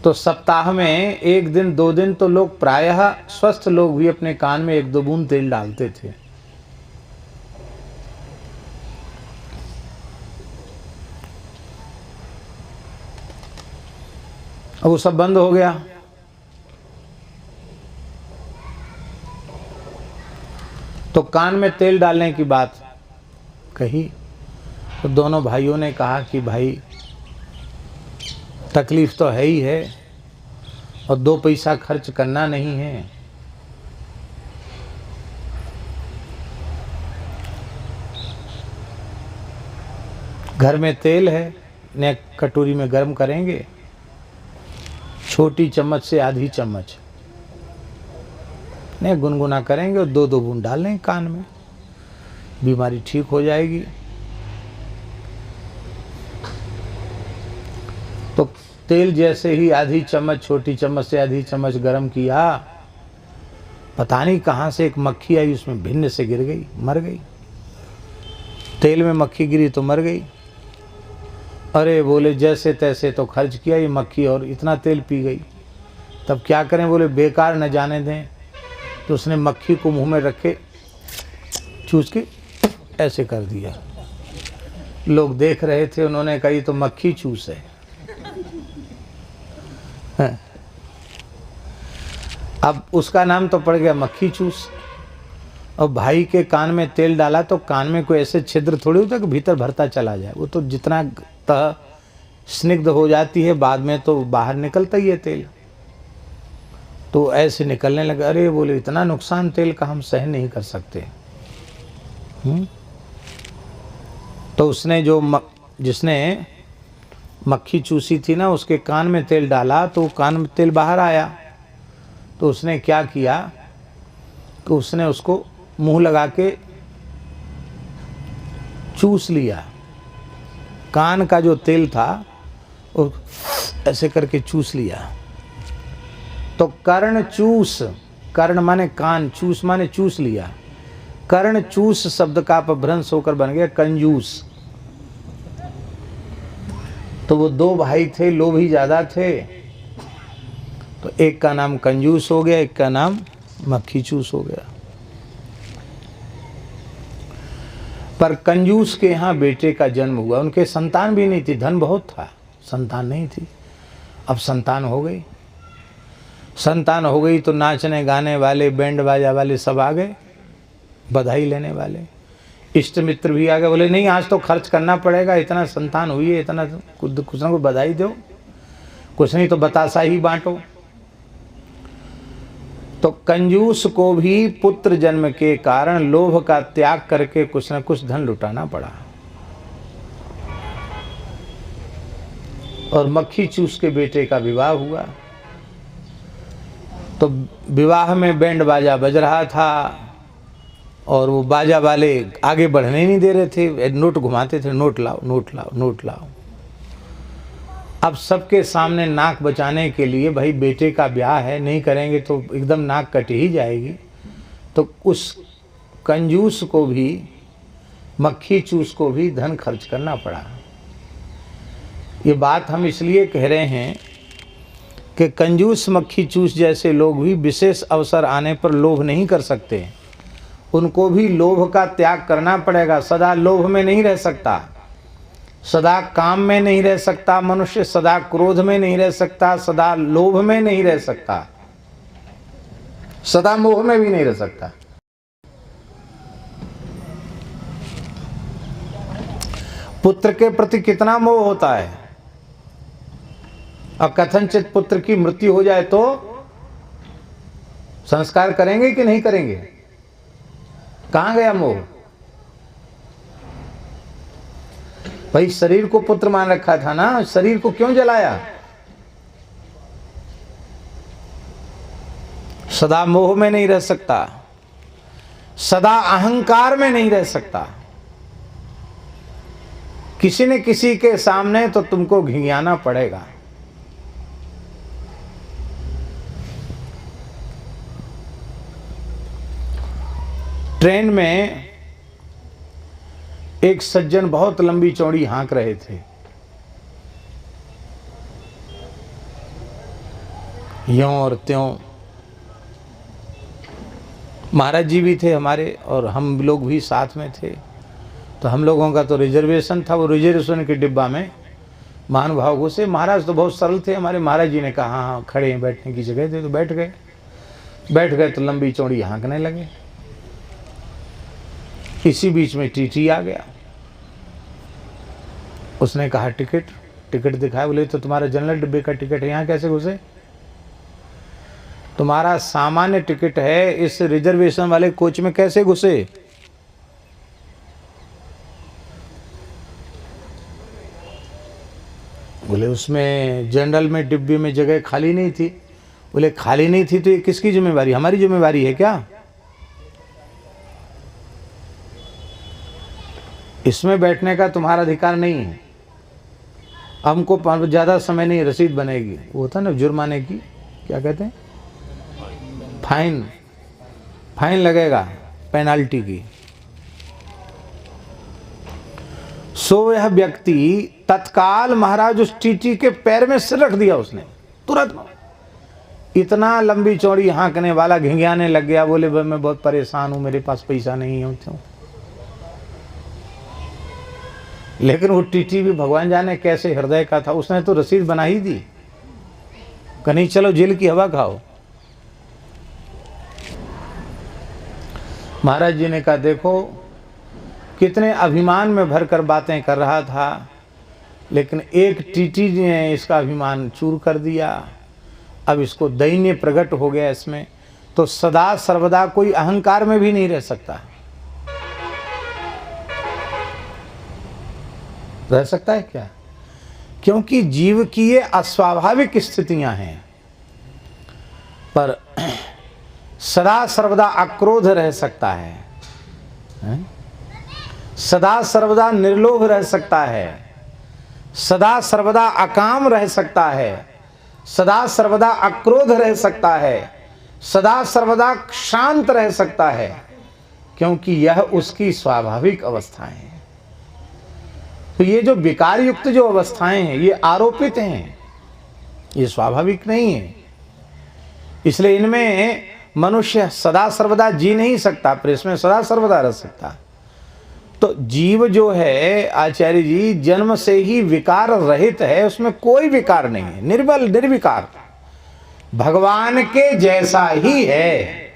तो सप्ताह में 1 दिन 2 दिन तो लोग प्रायः स्वस्थ लोग भी अपने कान में 1-2 बूंद तेल डालते थे। अब वो सब बंद हो गया। तो कान में तेल डालने की बात कही तो दोनों भाइयों ने कहा कि भाई तकलीफ तो है ही है और 2 पैसा खर्च करना नहीं है। घर में तेल है, ने कटोरी में गर्म करेंगे, छोटी चम्मच से आधी चम्मच ने गुनगुना करेंगे और 2-2 बूंद डाल लेंगे कान में, बीमारी ठीक हो जाएगी। तो तेल जैसे ही आधी चम्मच, छोटी चम्मच से आधी चम्मच गरम किया, पता नहीं कहाँ से एक मक्खी आई, उसमें भिन्न से गिर गई, मर गई। तेल में मक्खी गिरी तो मर गई। अरे बोले जैसे तैसे तो खर्च किया ये मक्खी और इतना तेल पी गई, तब क्या करें? बोले बेकार न जाने दें। तो उसने मक्खी को मुंह में रखे, चूस के ऐसे कर दिया। लोग देख रहे थे, उन्होंने कहा ये तो मक्खी चूस है। अब उसका नाम तो पड़ गया मक्खी चूस। और भाई के कान में तेल डाला तो कान में कोई ऐसे छिद्र थोड़ी होता कि भीतर भरता चला जाए, वो तो जितना तह स्निग्ध हो जाती है बाद में तो बाहर निकलता ही है तेल। तो ऐसे निकलने लगा। अरे बोले इतना नुकसान तेल का हम सहन नहीं कर सकते। तो उसने जिसने मक्खी चूसी थी ना, उसके कान में तेल डाला तो कान में तेल बाहर आया। तो उसने क्या किया कि उसने उसको मुंह लगा के चूस लिया। कान का जो तेल था वो ऐसे करके चूस लिया। तो कर्ण चूस, कर्ण माने कान, चूस माने चूस लिया। कर्ण चूस शब्द का अपभ्रंश होकर बन गया कंजूस। तो वो 2 भाई थे, लोभी ज्यादा थे, तो एक का नाम कंजूस हो गया, एक का नाम मक्खी चूस हो गया। पर कंजूस के यहाँ बेटे का जन्म हुआ, उनके संतान भी नहीं थी, धन बहुत था, संतान नहीं थी। अब संतान हो गई। संतान हो गई तो नाचने गाने वाले, बैंड बाजा वाले सब आ गए, बधाई लेने वाले, इष्ट मित्र भी आ गए। बोले नहीं आज तो खर्च करना पड़ेगा, इतना संतान हुई है, इतना कुछ ना कुछ बधाई दो, कुछ नहीं तो बतासा ही बांटो। तो कंजूस को भी पुत्र जन्म के कारण लोभ का त्याग करके कुछ न कुछ धन लुटाना पड़ा। और मक्खी चूस के बेटे का विवाह हुआ। तो विवाह में बैंड बाजा बज रहा था और वो बाजा वाले आगे बढ़ने नहीं दे रहे थे, नोट घुमाते थे, नोट लाओ नोट लाओ नोट लाओ। अब सबके सामने नाक बचाने के लिए, भाई बेटे का ब्याह है, नहीं करेंगे तो एकदम नाक कट ही जाएगी। तो उस कंजूस को भी, मक्खी चूस को भी धन खर्च करना पड़ा। ये बात हम इसलिए कह रहे हैं कि कंजूस मक्खी चूस जैसे लोग भी विशेष अवसर आने पर लोभ नहीं कर सकते, उनको भी लोभ का त्याग करना पड़ेगा। सदा लोभ में नहीं रह सकता, सदा काम में नहीं रह सकता मनुष्य, सदा क्रोध में नहीं रह सकता, सदा लोभ में नहीं रह सकता, सदा मोह में भी नहीं रह सकता। पुत्र के प्रति कितना मोह होता है, और कथनचित पुत्र की मृत्यु हो जाए तो संस्कार करेंगे कि नहीं करेंगे? कहां गया मोह? भाई शरीर को पुत्र मान रखा था ना, शरीर को क्यों जलाया? सदा मोह में नहीं रह सकता, सदा अहंकार में नहीं रह सकता। किसी न किसी के सामने तो तुमको घिघियाना पड़ेगा। ट्रेन में एक सज्जन बहुत लंबी चौड़ी हाँक रहे थे। यों और त्यों। महाराज जी भी थे हमारे और हम लोग भी साथ में थे। तो हम लोगों का तो रिजर्वेशन था, वो रिजर्वेशन के डिब्बा में महानुभावों से, महाराज तो बहुत सरल थे हमारे, महाराज जी ने कहा हाँ खड़े हैं, बैठने की जगह थे, तो बैठ गए तो लंबी चौड़ी हाँकने लगे। इसी बीच में टीटी आ गया। उसने कहा टिकट दिखाया। बोले तो तुम्हारा जनरल डिब्बे का टिकट है, यहाँ कैसे घुसे? तुम्हारा सामान्य टिकट है, इस रिजर्वेशन वाले कोच में कैसे घुसे? बोले उसमें जनरल में डिब्बे में जगह खाली नहीं थी। बोले खाली नहीं थी तो ये किसकी जिम्मेवारी? हमारी जिम्मेवारी है क्या? इसमें बैठने का तुम्हारा अधिकार नहीं है। हमको ज़्यादा समय नहीं, रसीद बनेगी, वो होता ना जुर्माने की, क्या कहते हैं, फाइन लगेगा, पेनाल्टी की। सो यह व्यक्ति तत्काल महाराज उस टीटी के पैर में सिर रख दिया उसने तुरंत। इतना लंबी चौड़ी हाँकने वाला घिंघियाने लग गया। बोले मैं बहुत परेशान हूँ, मेरे पास पैसा नहीं है। लेकिन वो टीटी भी भगवान जाने कैसे हृदय का था, उसने तो रसीद बना ही दी, कहीं चलो जेल की हवा खाओ। महाराज जी ने कहा देखो कितने अभिमान में भरकर बातें कर रहा था, लेकिन एक टीटी ने इसका अभिमान चूर कर दिया। अब इसको दैन्य प्रकट हो गया इसमें। तो सदा सर्वदा कोई अहंकार में भी नहीं रह सकता। रह सकता है क्या? क्योंकि जीव की ये अस्वाभाविक स्थितियां हैं। पर सदा सर्वदा अक्रोध रह सकता है, सदा सर्वदा निर्लोभ रह सकता है, सदा सर्वदा अकाम रह सकता है, सदा सर्वदा अक्रोध रह सकता है, सदा सर्वदा शांत रह सकता है, क्योंकि यह उसकी स्वाभाविक अवस्थाएं हैं। तो ये जो विकार युक्त जो अवस्थाएं हैं ये आरोपित हैं, ये स्वाभाविक नहीं है। इसलिए इनमें मनुष्य सदा सर्वदा जी नहीं सकता, पर इसमें सदा सर्वदा रह सकता। तो जीव जो है आचार्य जी जन्म से ही विकार रहित है, उसमें कोई विकार नहीं है, निर्बल निर्विकार भगवान के जैसा ही है।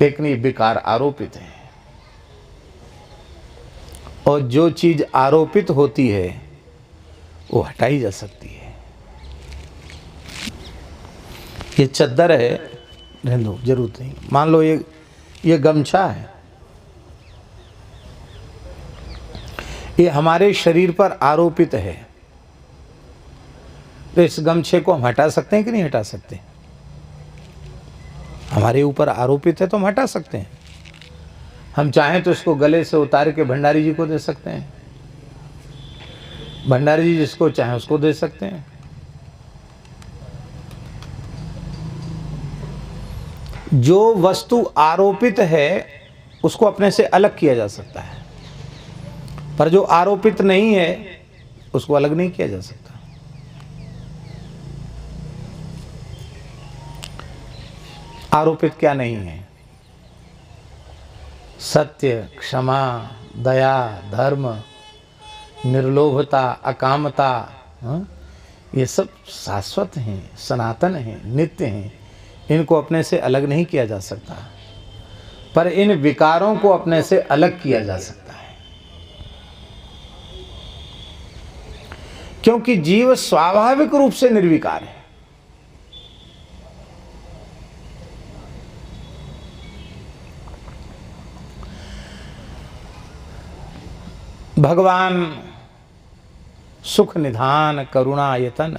लेकिन ये विकार आरोपित है, और जो चीज आरोपित होती है वो हटाई जा सकती है। ये चद्दर है, रहने दो, जरूरत नहीं। मान लो ये गमछा है, ये हमारे शरीर पर आरोपित है, तो इस गमछे को हम हटा सकते हैं कि नहीं हटा सकते? हमारे ऊपर आरोपित है तो हम हटा सकते हैं। हम चाहें तो इसको गले से उतार के भंडारी जी को दे सकते हैं, भंडारी जी जिसको चाहें उसको दे सकते हैं। जो वस्तु आरोपित है उसको अपने से अलग किया जा सकता है, पर जो आरोपित नहीं है उसको अलग नहीं किया जा सकता। आरोपित क्या नहीं है? सत्य, क्षमा, दया, धर्म, निर्लोभता, अकामता, ये सब शाश्वत हैं, सनातन हैं, नित्य हैं। इनको अपने से अलग नहीं किया जा सकता, पर इन विकारों को अपने से अलग किया जा सकता है, क्योंकि जीव स्वाभाविक रूप से निर्विकार है। भगवान सुख निधान करुणा आयतन,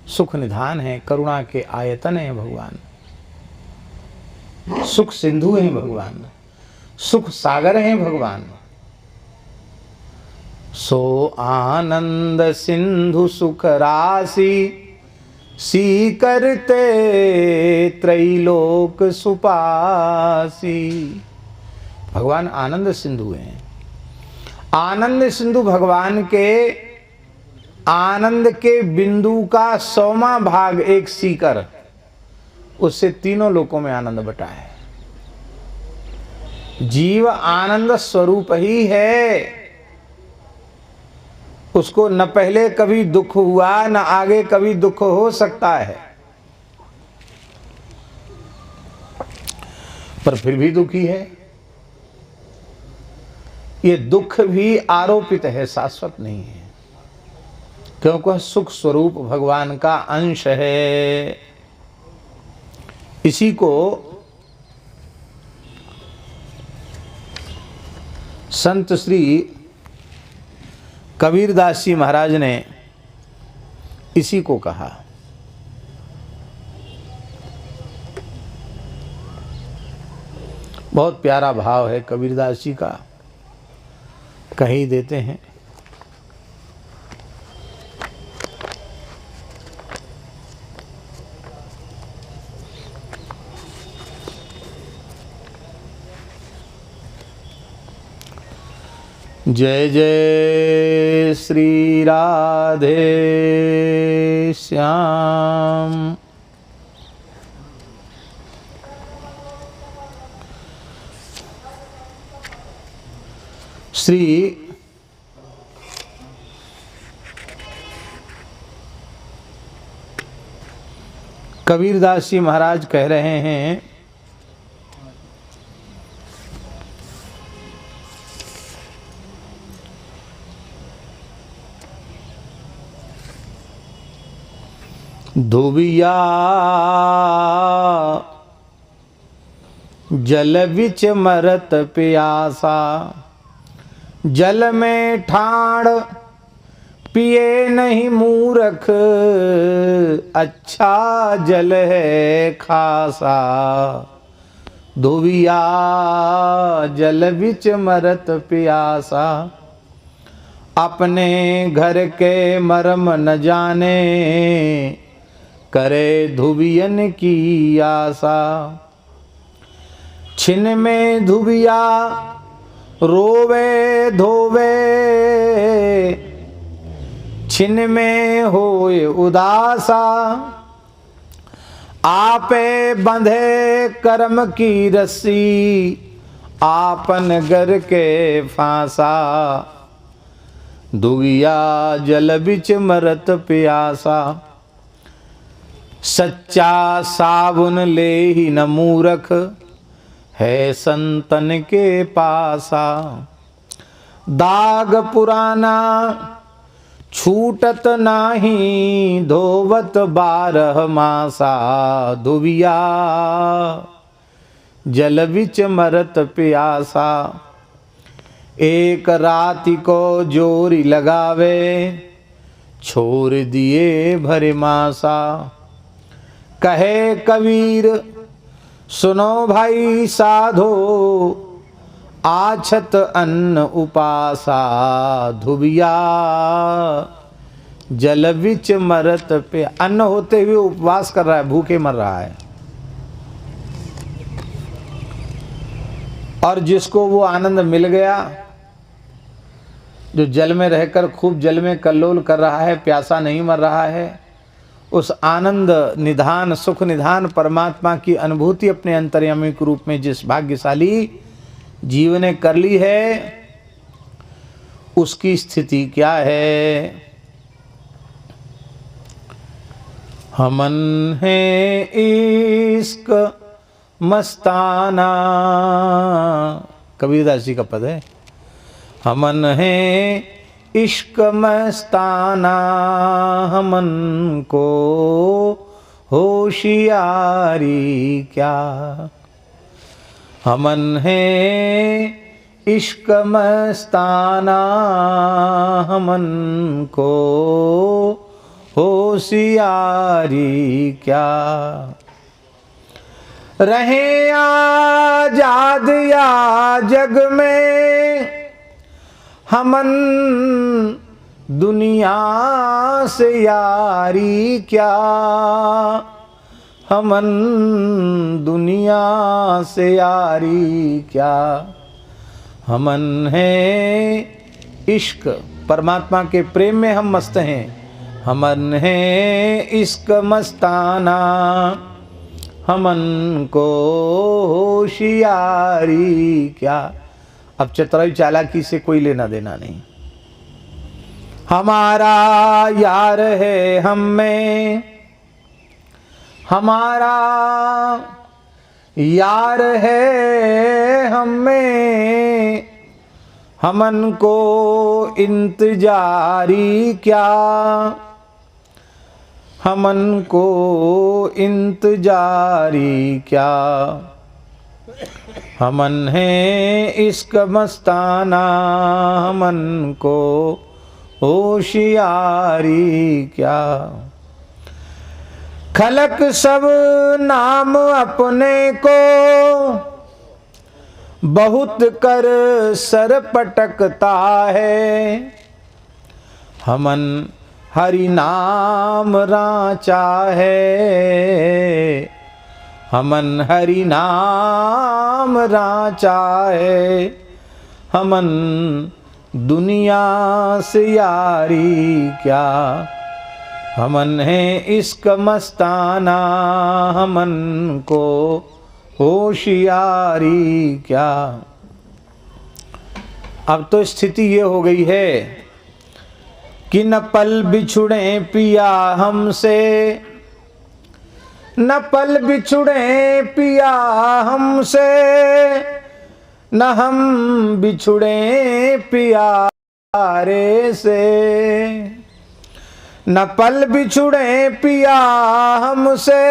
सुख निधान है, करुणा के आयतन है भगवान, सुख सिंधु हैं भगवान, सुख सागर हैं भगवान। सो आनंद सिंधु सुख राशि, सी करते त्रैलोक सुपासी। भगवान आनंद सिंधु हैं। आनंद सिंधु भगवान के आनंद के बिंदु का 100वां भाग एक सीकर, उससे तीनों लोकों में आनंद बटा है। जीव आनंद स्वरूप ही है, उसको न पहले कभी दुख हुआ न आगे कभी दुख हो सकता है, पर फिर भी दुखी है। ये दुख भी आरोपित है, शाश्वत नहीं है, क्योंकि सुख स्वरूप भगवान का अंश है। इसी को संत श्री कबीरदास जी महाराज ने इसी को कहा। बहुत प्यारा भाव है कबीरदास जी का, कहीं देते हैं। जय जय श्री राधे श्याम। श्री कबीरदास जी महाराज कह रहे हैं, धोबिया जल बिच मरत प्यासा, जल में ठाड़ पिए नहीं मूरख, अच्छा जल है खासा। धोबिया जल बिच मरत प्यासा, अपने घर के मर्म न जाने, करे धुबियन की आशा। छिन में धुबिया रोवे धोवे, छिन में होए उदासा। आपे बंधे कर्म की रस्सी, आपन घर के फांसा। धुबिया जल बिच मरत प्यासा, सच्चा साबुन ले ही न मूरख, है संतन के पासा। दाग पुराना छूटत नाही, धोवत 12 मासा। धुबिया जल बिच मरत प्यासा, एक राति को जोरी लगावे, छोड़ दिए भरे मासा। कहे कबीर सुनो भाई साधो, आछत अन्न उपासा। धुबिया जल बिच मरत पे, अन्न होते हुए उपवास कर रहा है, भूखे मर रहा है। और जिसको वो आनंद मिल गया, जो जल में रहकर खूब जल में कल्लोल कर रहा है, प्यासा नहीं मर रहा है, उस आनंद निधान सुख निधान परमात्मा की अनुभूति अपने अंतर्यामी के रूप में जिस भाग्यशाली जीव ने कर ली है, उसकी स्थिति क्या है? हमन है इश्क मस्ताना, कबीरदास जी का पद है। हमन है इश्क मस्ताना, हमन को होशियारी क्या। हमन है इश्क मस्ताना, हमन को होशियारी क्या। रहे आजाद या जग में, हमन दुनिया से यारी क्या। हमन दुनिया से यारी क्या। हमन है इश्क, परमात्मा के प्रेम में हम मस्त हैं। हमन है इश्क मस्ताना, हमन को होशियारी क्या। अब चतुराई चालाकी से कोई लेना देना नहीं। हमारा यार है हम में, हमारा यार है हम में, हमन को इंतजारी क्या। हमन को इंतजारी क्या। हमन है इश्क मस्ताना, हमन को होशियारी क्या। खलक सब नाम अपने को, बहुत कर सर पटकता है। हमन हरि नाम राचा है। हमन हरि नाम राचा है। हमन दुनिया से यारी क्या। हमन है इश्क मस्ताना, हमन को होशियारी क्या। अब तो स्थिति ये हो गई है कि न पल बिछुड़े पिया हमसे, न पल बिछुड़े पिया हमसे, न हम बिछुड़े प्यारे से। न पल बिछुड़े पिया हमसे,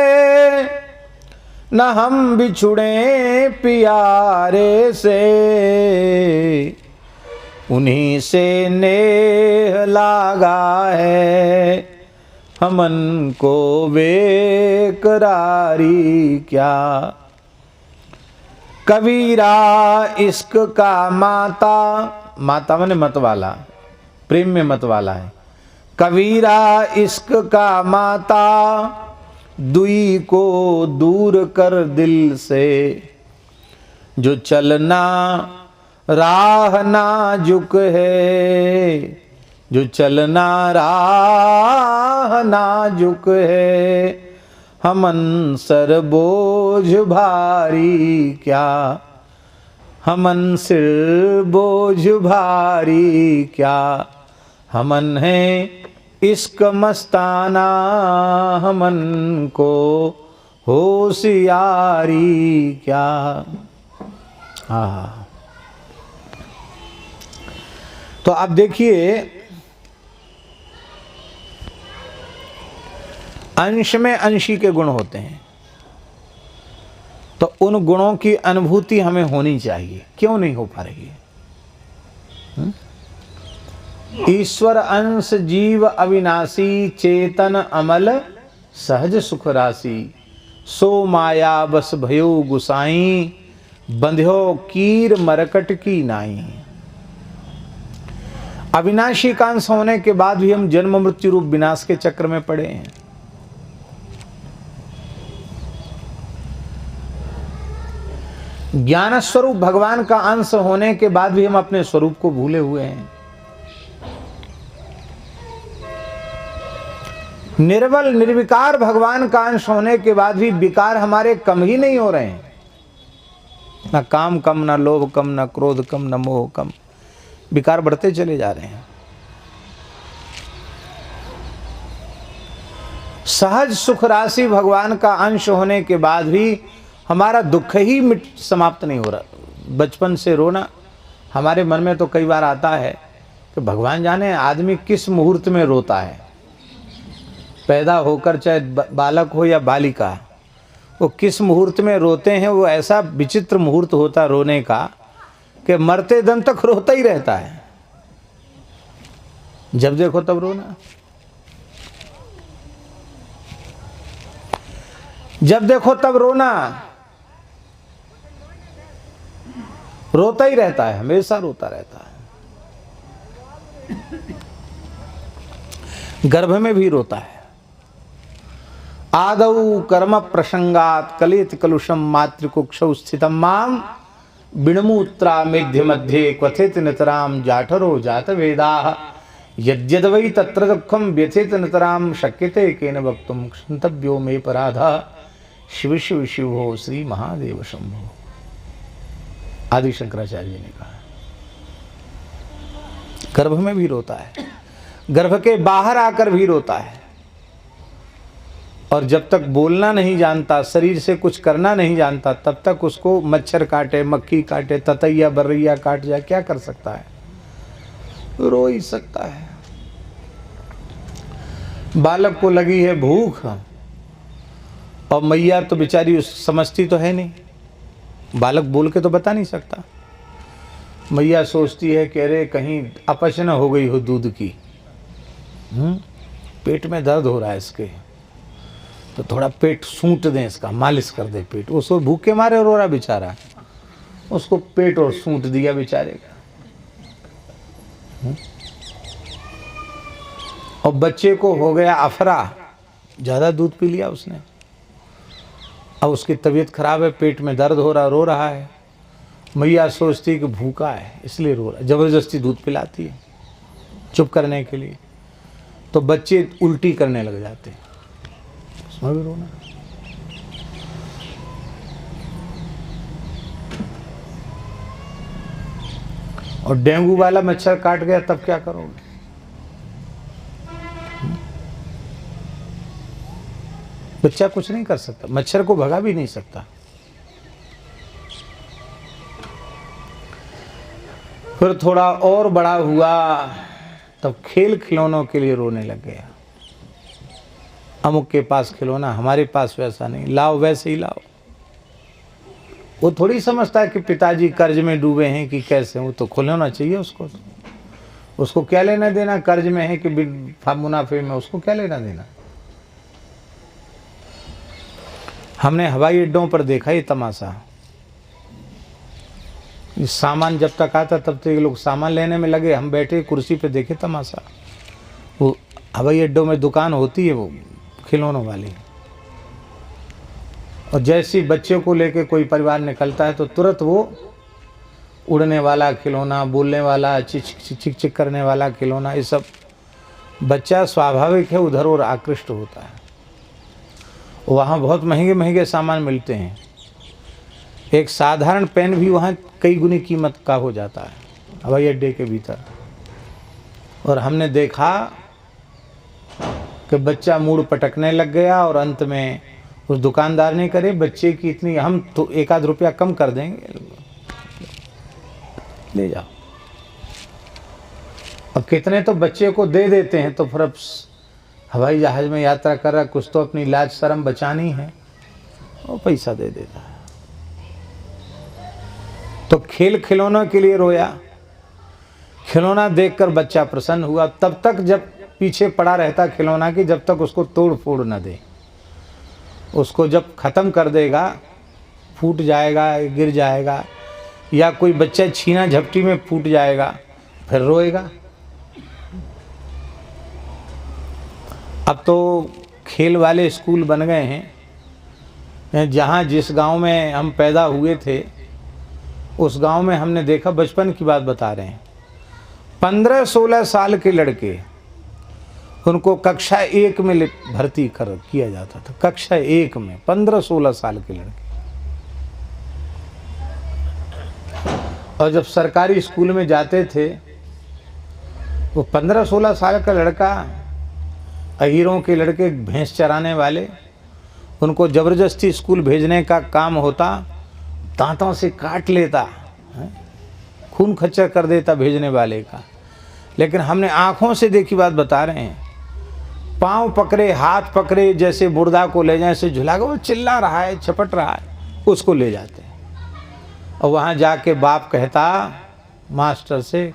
न हम बिछुड़े प्यारे से। उन्हीं से नेह लागा है, हमन को बेकरारी क्या। कबीरा इश्क का माता, माता माने मत वाला, प्रेम में मत वाला है। कबीरा इश्क का माता, दुई को दूर कर दिल से। जो चलना राह नाजुक है, जो चलना राह नाजुक है। हमन सर बोझ भारी क्या। हमन सिर बोझ भारी क्या। हमन है इश्क मस्ताना, हमन को होशियारी क्या। हाँ, तो आप देखिए, अंश में अंशी के गुण होते हैं, तो उन गुणों की अनुभूति हमें होनी चाहिए। क्यों नहीं हो पा रही है? ईश्वर अंश जीव अविनाशी, चेतन अमल सहज सुख राशि। सो माया बस भयो गुसाई, बंध्यो कीर मरकट की नाई। अविनाशी का अंश होने के बाद भी हम जन्म मृत्यु रूप विनाश के चक्र में पड़े हैं। ज्ञान स्वरूप भगवान का अंश होने के बाद भी हम अपने स्वरूप को भूले हुए हैं। निर्बल निर्विकार भगवान का अंश होने के बाद भी विकार हमारे कम ही नहीं हो रहे हैं। ना काम कम, ना लोभ कम, ना क्रोध कम, ना मोह कम, विकार बढ़ते चले जा रहे हैं। सहज सुख राशि भगवान का अंश होने के बाद भी हमारा दुख ही समाप्त नहीं हो रहा। बचपन से रोना हमारे मन में तो कई बार आता है कि भगवान जाने आदमी किस मुहूर्त में रोता है। पैदा होकर चाहे बालक हो या बालिका, वो किस मुहूर्त में रोते हैं। वो ऐसा विचित्र मुहूर्त होता रोने का कि मरते दम तक रोता ही रहता है। जब देखो तब रोना, जब देखो तब रोना, रोता ही रहता है, हमेशा रोता रहता है। गर्भ में भी रोता है। आदौ कर्म प्रसंगात कलेत कलुषम मातृकुक्षौ स्थितम माम बिणमूत्रा मेध्य मध्ये क्वथित नितराम जाठरो जात वेदाः यद्यद्वै तत्र दुःखम व्यथित नितराम शक्यते केन वक्तुम क्षन्तव्यो मे पराधः शिव शिव शिवो श्री महादेव शंभो। आदि शंकराचार्य जी ने कहा। गर्भ में भी रोता है, गर्भ के बाहर आकर भी रोता है। और जब तक बोलना नहीं जानता, शरीर से कुछ करना नहीं जानता, तब तक उसको मच्छर काटे, मक्खी काटे, ततैया बर्रैया काट जाए, क्या कर सकता है? रो ही सकता है। बालक को लगी है भूख और मैया तो बेचारी समझती तो है नहीं, बालक बोल के तो बता नहीं सकता। मैया सोचती है कि अरे कहीं अपच न हो गई हो दूध की, पेट में दर्द हो रहा है इसके, तो थोड़ा पेट सूंट दें, इसका मालिश कर दे पेट। उसको भूखे मारे रो रहा बेचारा, उसको पेट और सूंट दिया बेचारे का। और बच्चे को हो गया अफरा, ज़्यादा दूध पी लिया उसने, अब उसकी तबीयत खराब है, पेट में दर्द हो रहा, रो रहा है। मैया सोचती कि भूखा है इसलिए रो रहा, ज़बरदस्ती दूध पिलाती है चुप करने के लिए, तो बच्चे उल्टी करने लग जाते हैं, उसमें भी रोना। और डेंगू वाला मच्छर काट गया तब क्या करोगे? बच्चा कुछ नहीं कर सकता, मच्छर को भगा भी नहीं सकता। फिर थोड़ा और बड़ा हुआ तब खेल खिलौनों के लिए रोने लग गया। अमुक के पास खिलौना, हमारे पास वैसा नहीं, लाओ वैसे ही लाओ। वो थोड़ी समझता है कि पिताजी कर्ज में डूबे हैं कि कैसे, वो तो खिलौना चाहिए उसको। उसको क्या लेना देना कर्ज में है कि मुनाफे में, उसको क्या लेना देना। हमने हवाई अड्डों पर देखा ये तमाशा। सामान जब तक आता तब तक ये लोग सामान लेने में लगे, हम बैठे कुर्सी पे देखे तमाशा। वो हवाई अड्डों में दुकान होती है वो खिलौनों वाली, और जैसे बच्चे को लेके कोई परिवार निकलता है तो तुरंत वो उड़ने वाला खिलौना, बोलने वाला, चिक चिक करने वाला खिलौना, ये सब बच्चा स्वाभाविक है उधर और आकृष्ट होता है। वहाँ बहुत महंगे महंगे सामान मिलते हैं, एक साधारण पेन भी वहाँ कई गुनी कीमत का हो जाता है हवाई अड्डे के भीतर। और हमने देखा कि बच्चा मूड पटकने लग गया और अंत में उस दुकानदार ने करे बच्चे की इतनी, हम तो 1 आध रुपया कम कर देंगे, ले जाओ। अब कितने तो बच्चे को दे देते हैं, तो फिर अब हवाई जहाज में यात्रा कर रहा, कुछ तो अपनी लाज शर्म बचानी है, वो पैसा दे देता है। तो खेल खिलौनों के लिए रोया, खिलौना देखकर बच्चा प्रसन्न हुआ, तब तक जब पीछे पड़ा रहता खिलौना की, जब तक उसको तोड़ फोड़ न दे। उसको जब ख़त्म कर देगा, फूट जाएगा, गिर जाएगा, या कोई बच्चा छीना झपटी में फूट जाएगा, फिर रोएगा। अब तो खेल वाले स्कूल बन गए हैं। जहाँ जिस गांव में हम पैदा हुए थे उस गांव में हमने देखा, बचपन की बात बता रहे हैं, 15-16 साल के लड़के उनको कक्षा 1 में भर्ती किया जाता था। कक्षा 1 में 15-16 साल के लड़के। और जब सरकारी स्कूल में जाते थे, वो 15-16 साल का लड़का, अहीरों के लड़के, भैंस चराने वाले, उनको ज़बरदस्ती स्कूल भेजने का काम होता, दांतों से काट लेता, खून खच्चर कर देता भेजने वाले का। लेकिन हमने आंखों से देखी बात बता रहे हैं, पांव पकड़े, हाथ पकड़े, जैसे मुर्दा को ले जाए, ऐसे झुला के वो चिल्ला रहा है, छपट रहा है, उसको ले जाते। और वहाँ जाके बाप कहता मास्टर से,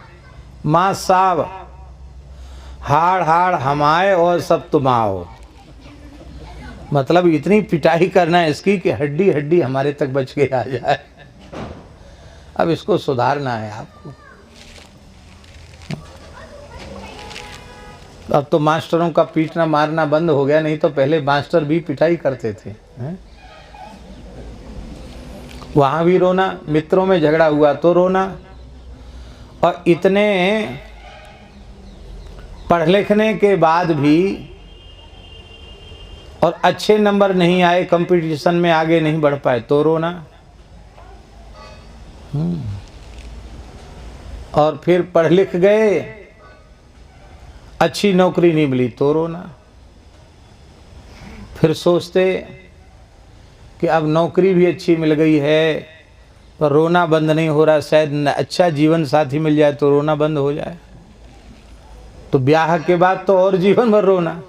मास्टर साहब हाड़ हाड़ हम आए और सब तुम आओ। मतलब इतनी पिटाई करना है इसकी कि हड्डी हड्डी हमारे तक बच के आ जाए। अब इसको सुधारना है आपको। अब तो मास्टरों का पीटना मारना बंद हो गया, नहीं तो पहले मास्टर भी पिटाई करते थे। वहाँ भी रोना, मित्रों में झगड़ा हुआ तो रोना। और इतने पढ़ लिखने के बाद भी और अच्छे नंबर नहीं आए, कंपटीशन में आगे नहीं बढ़ पाए तो रोना। और फिर पढ़ लिख गए, अच्छी नौकरी नहीं मिली तो रोना। फिर सोचते कि अब नौकरी भी अच्छी मिल गई है पर रोना बंद नहीं हो रहा, शायद अच्छा जीवन साथी मिल जाए तो रोना बंद हो जाए। तो ब्याह के बाद तो और जीवन भर रोना।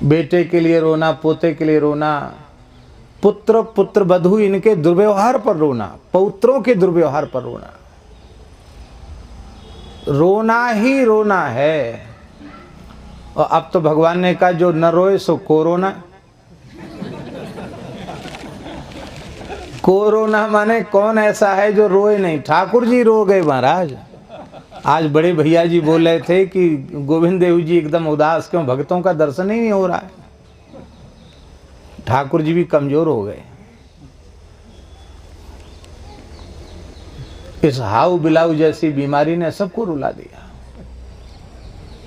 बेटे के लिए रोना, पोते के लिए रोना, पुत्र पुत्र वधू इनके दुर्व्यवहार पर रोना, पौत्रों के दुर्व्यवहार पर रोना। रोना ही रोना है। और अब तो भगवान ने कहा जो न रोए सो कोरोना। कोरोना माने कौन ऐसा है जो रोए नहीं? ठाकुर जी रो गए महाराज। आज बड़े भैया जी बोल रहे थे कि गोविंद देव जी एकदम उदास क्यों, भक्तों का दर्शन ही नहीं हो रहा है। ठाकुर जी भी कमजोर हो गए। इस हाउ बिलाऊ जैसी बीमारी ने सबको रुला दिया।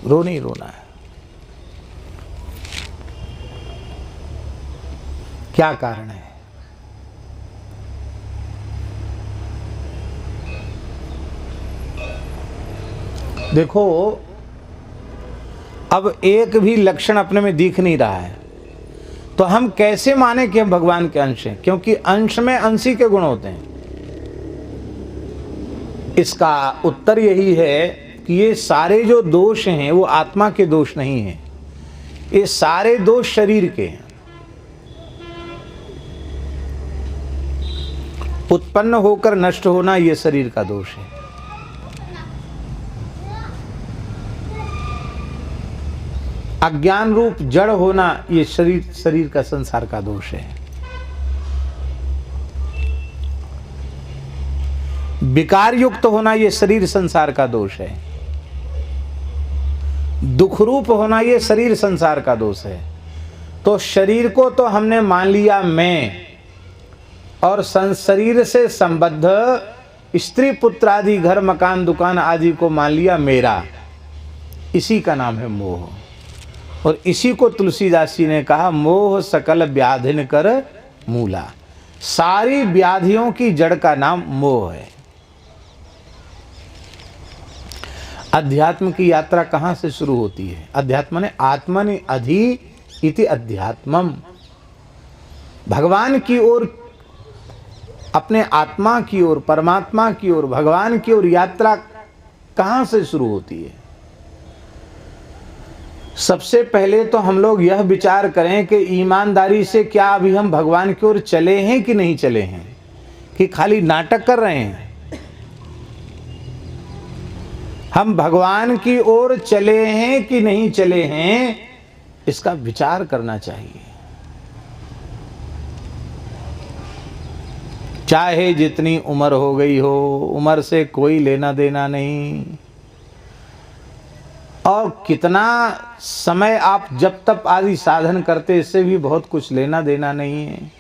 रो नहीं रोना है। क्या कारण है? देखो, अब एक भी लक्षण अपने में दिख नहीं रहा है तो हम कैसे माने कि हम भगवान के अंश हैं? क्योंकि अंश में अंशी के गुण होते हैं। इसका उत्तर यही है कि ये सारे जो दोष हैं वो आत्मा के दोष नहीं हैं, ये सारे दोष शरीर के हैं। उत्पन्न होकर नष्ट होना ये शरीर का दोष है। अज्ञान रूप जड़ होना ये शरीर का संसार का दोष है। विकार युक्त होना ये शरीर संसार का दोष है। दुख रूप होना ये शरीर संसार का दोष है। तो शरीर को तो हमने मान लिया मैं, और शरीर से संबद्ध स्त्री पुत्र आदि घर मकान दुकान आदि को मान लिया मेरा। इसी का नाम है मोह। और इसी को तुलसीदास जी ने कहा, मोह सकल व्याधिन कर मूला। सारी व्याधियों की जड़ का नाम मोह है। अध्यात्म की यात्रा कहाँ से शुरू होती है? अध्यात्म ने आत्मनि अधि इति अध्यात्मम। भगवान की ओर, अपने आत्मा की ओर, परमात्मा की ओर, भगवान की ओर यात्रा कहाँ से शुरू होती है? सबसे पहले तो हम लोग यह विचार करें कि ईमानदारी से क्या अभी हम भगवान की ओर चले हैं कि नहीं चले हैं, कि खाली नाटक कर रहे हैं। हम भगवान की ओर चले हैं कि नहीं चले हैं, इसका विचार करना चाहिए। चाहे जितनी उम्र हो गई हो, उम्र से कोई लेना देना नहीं। और कितना समय आप जब तप आदि साधन करते, इससे भी बहुत कुछ लेना देना नहीं है।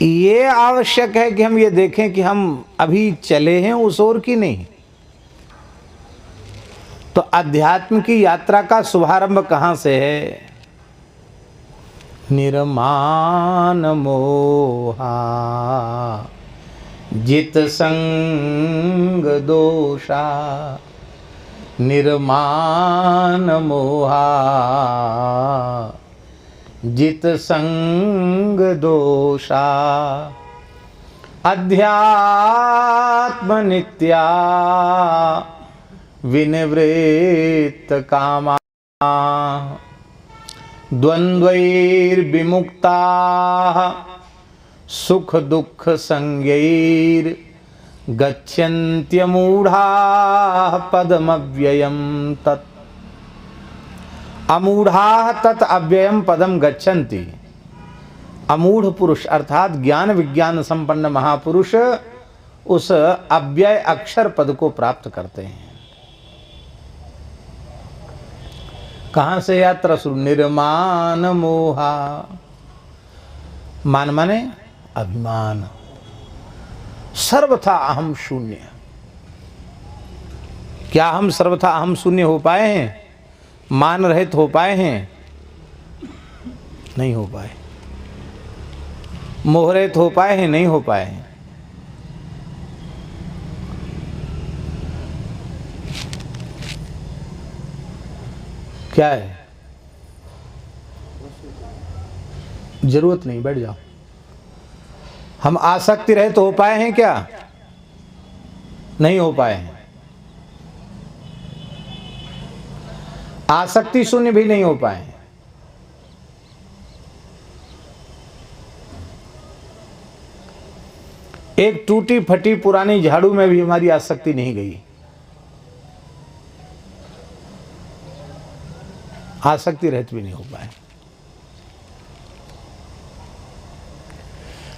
ये आवश्यक है कि हम ये देखें कि हम अभी चले हैं उस ओर की नहीं। तो अध्यात्म की यात्रा का शुभारंभ कहाँ से है? निर्माण मोहा जित संग दोषा, निर्माण मोहा जित संग दोषा, अध्यात्म नित्या विनिवृत्त कामा, द्वंद्वैर्विमुक्ता सुख दुख संज्ञैर् गच्छन्त्यमूढ़ा पदमव्ययम् तत्। अमूढ़ा तत् अव्ययम पदम गच्छन्ति। अमूढ़ पुरुष अर्थात ज्ञान विज्ञान संपन्न महापुरुष उस अव्यय अक्षर पद को प्राप्त करते हैं। कहाँ से यात्रा शुरू? निर्माण मोहा। मान माने अभिमान। सर्वथा अहम शून्य। क्या हम सर्वथा अहम शून्य हो पाए हैं? मान रहित हो पाए हैं? नहीं हो पाए। मोह रहित हो पाए हैं? नहीं हो पाए हैं। क्या है? जरूरत नहीं, बैठ जाओ। हम आसक्ति रहित हो पाए हैं क्या? नहीं हो पाए हैं। आसक्ति शून्य भी नहीं हो पाए हैं। एक टूटी फटी पुरानी झाड़ू में भी हमारी आसक्ति नहीं गई। आसक्ति रहित भी नहीं हो पाए।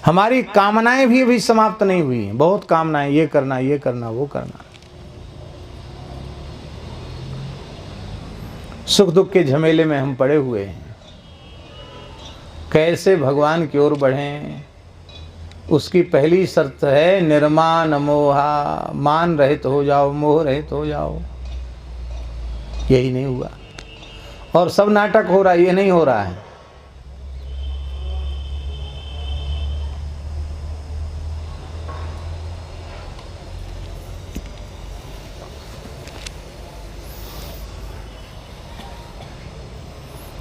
हमारी कामनाएं भी अभी समाप्त नहीं हुई हैं। बहुत कामनाएं, ये करना, ये करना, वो करना। सुख दुख के झमेले में हम पड़े हुए हैं। कैसे भगवान की ओर बढ़ें? उसकी पहली शर्त है निर्माण मोहा। मान रहित हो जाओ, मोह रहित हो जाओ। यही नहीं हुआ और सब नाटक हो रहा है। ये नहीं हो रहा है।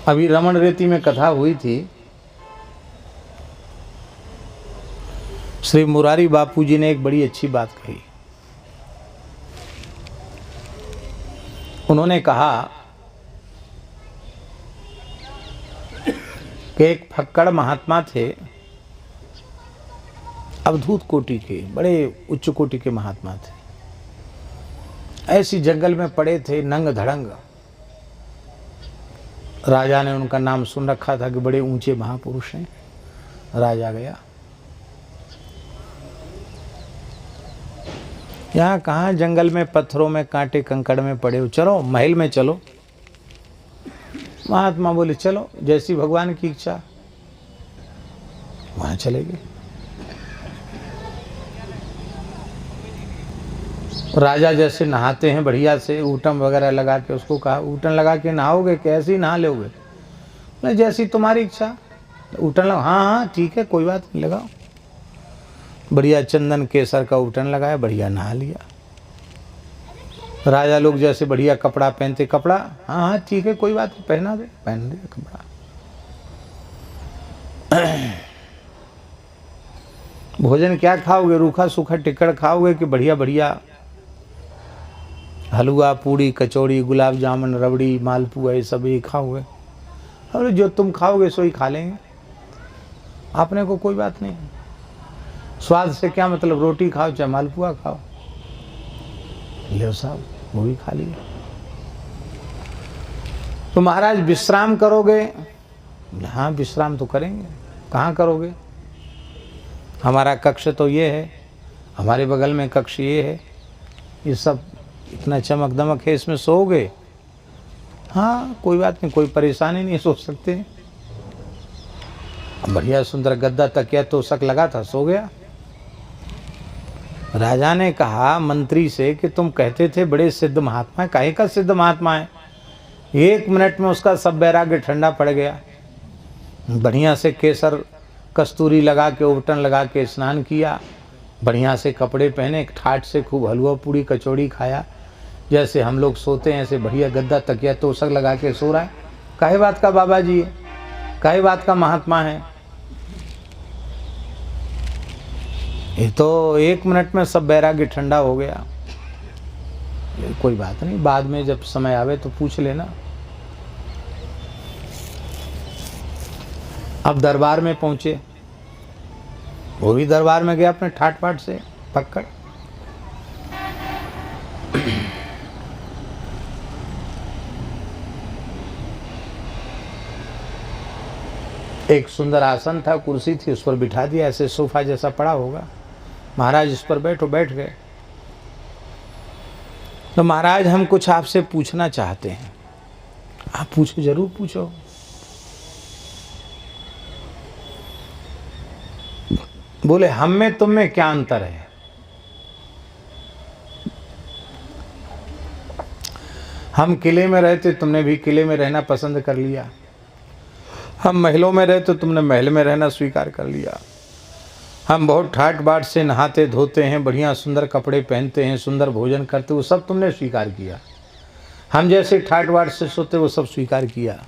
अभी रमण रेती में कथा हुई थी। श्री मुरारी बापू जी ने एक बड़ी अच्छी बात कही। उन्होंने कहा कि एक फक्कड़ महात्मा थे, अवधूत कोटि के, बड़े उच्च कोटि के महात्मा थे। ऐसी जंगल में पड़े थे, नंग धड़ंग। राजा ने उनका नाम सुन रखा था कि बड़े ऊंचे महापुरुष हैं। राजा गया। यहाँ कहाँ जंगल में पत्थरों में कांटे कंकड़ में पड़े हो, चलो महल में चलो। महात्मा बोले चलो, जैसी भगवान की इच्छा। वहां चले गए। राजा जैसे नहाते हैं बढ़िया से, ऊटम वगैरह लगा के, उसको कहा ऊटन लगा के नहाओगे? कैसे ही नहा लोगे? बोले जैसी तुम्हारी इच्छा। ऊटन लगा? हाँ हाँ ठीक है, कोई बात नहीं, लगाओ। बढ़िया चंदन केसर का ऊटन लगाया, बढ़िया नहा लिया। राजा लोग जैसे बढ़िया कपड़ा पहनते, कपड़ा हाँ हाँ ठीक है, कोई बात नहीं, पहना दे, पहन दे कपड़ा। भोजन क्या खाओगे? रूखा सूखा टिक्कड़ खाओगे कि बढ़िया बढ़िया हलवा पूड़ी कचौड़ी गुलाब जामुन रबड़ी मालपुआ ये सब ही खाओगे? अरे जो तुम खाओगे सो ही खा लेंगे, आपने को कोई बात नहीं। स्वाद से क्या मतलब, रोटी खाओ चाहे मालपुआ खाओ। ले साहब, वो भी खा लिया। तो महाराज विश्राम करोगे? हाँ विश्राम तो करेंगे। कहाँ करोगे? हमारा कक्ष तो ये है, हमारे बगल में कक्ष ये है, ये सब इतना चमक दमक है, इसमें सोओगे? हाँ कोई बात नहीं, कोई परेशानी नहीं, सो सकते हैं। बढ़िया सुंदर गद्दा तकिया तोशक लगा था, सो गया। राजा ने कहा मंत्री से कि तुम कहते थे बड़े सिद्ध महात्मा है, काहे का सिद्ध महात्मा है? 1 मिनट में उसका सब वैराग्य ठंडा पड़ गया। बढ़िया से केसर कस्तूरी लगा के उबटन लगा के स्नान किया, बढ़िया से कपड़े पहने, ठाट से खूब हलवा पूड़ी कचौड़ी खाया, जैसे हम लोग सोते हैं ऐसे बढ़िया गद्दा तकिया तोशक लगा के सो रहा है। काहे बात का बाबा जी है, काहे बात का महात्मा है? ये तो 1 मिनट में सब वैराग्य ठंडा हो गया। कोई बात नहीं, बाद में जब समय आवे तो पूछ लेना। अब दरबार में पहुंचे, वो भी दरबार में गया अपने ठाट बाट से पकड़। एक सुंदर आसन था, कुर्सी थी, उस पर बिठा दिया, ऐसे सोफा जैसा पड़ा होगा। महाराज इस पर बैठो, बैठ गए। तो महाराज हम कुछ आपसे पूछना चाहते हैं। आप पूछो, जरूर पूछो। बोले हम में तुम में क्या अंतर है? हम किले में रहते, तुमने भी किले में रहना पसंद कर लिया। हम महलों में रहते, तुमने महल में रहना स्वीकार कर लिया। हम बहुत ठाट बाट से नहाते धोते हैं, बढ़िया सुंदर कपड़े पहनते हैं, सुंदर भोजन करते, वो सब तुमने स्वीकार किया। हम जैसे ठाट बाट से सोते, वो सब स्वीकार किया।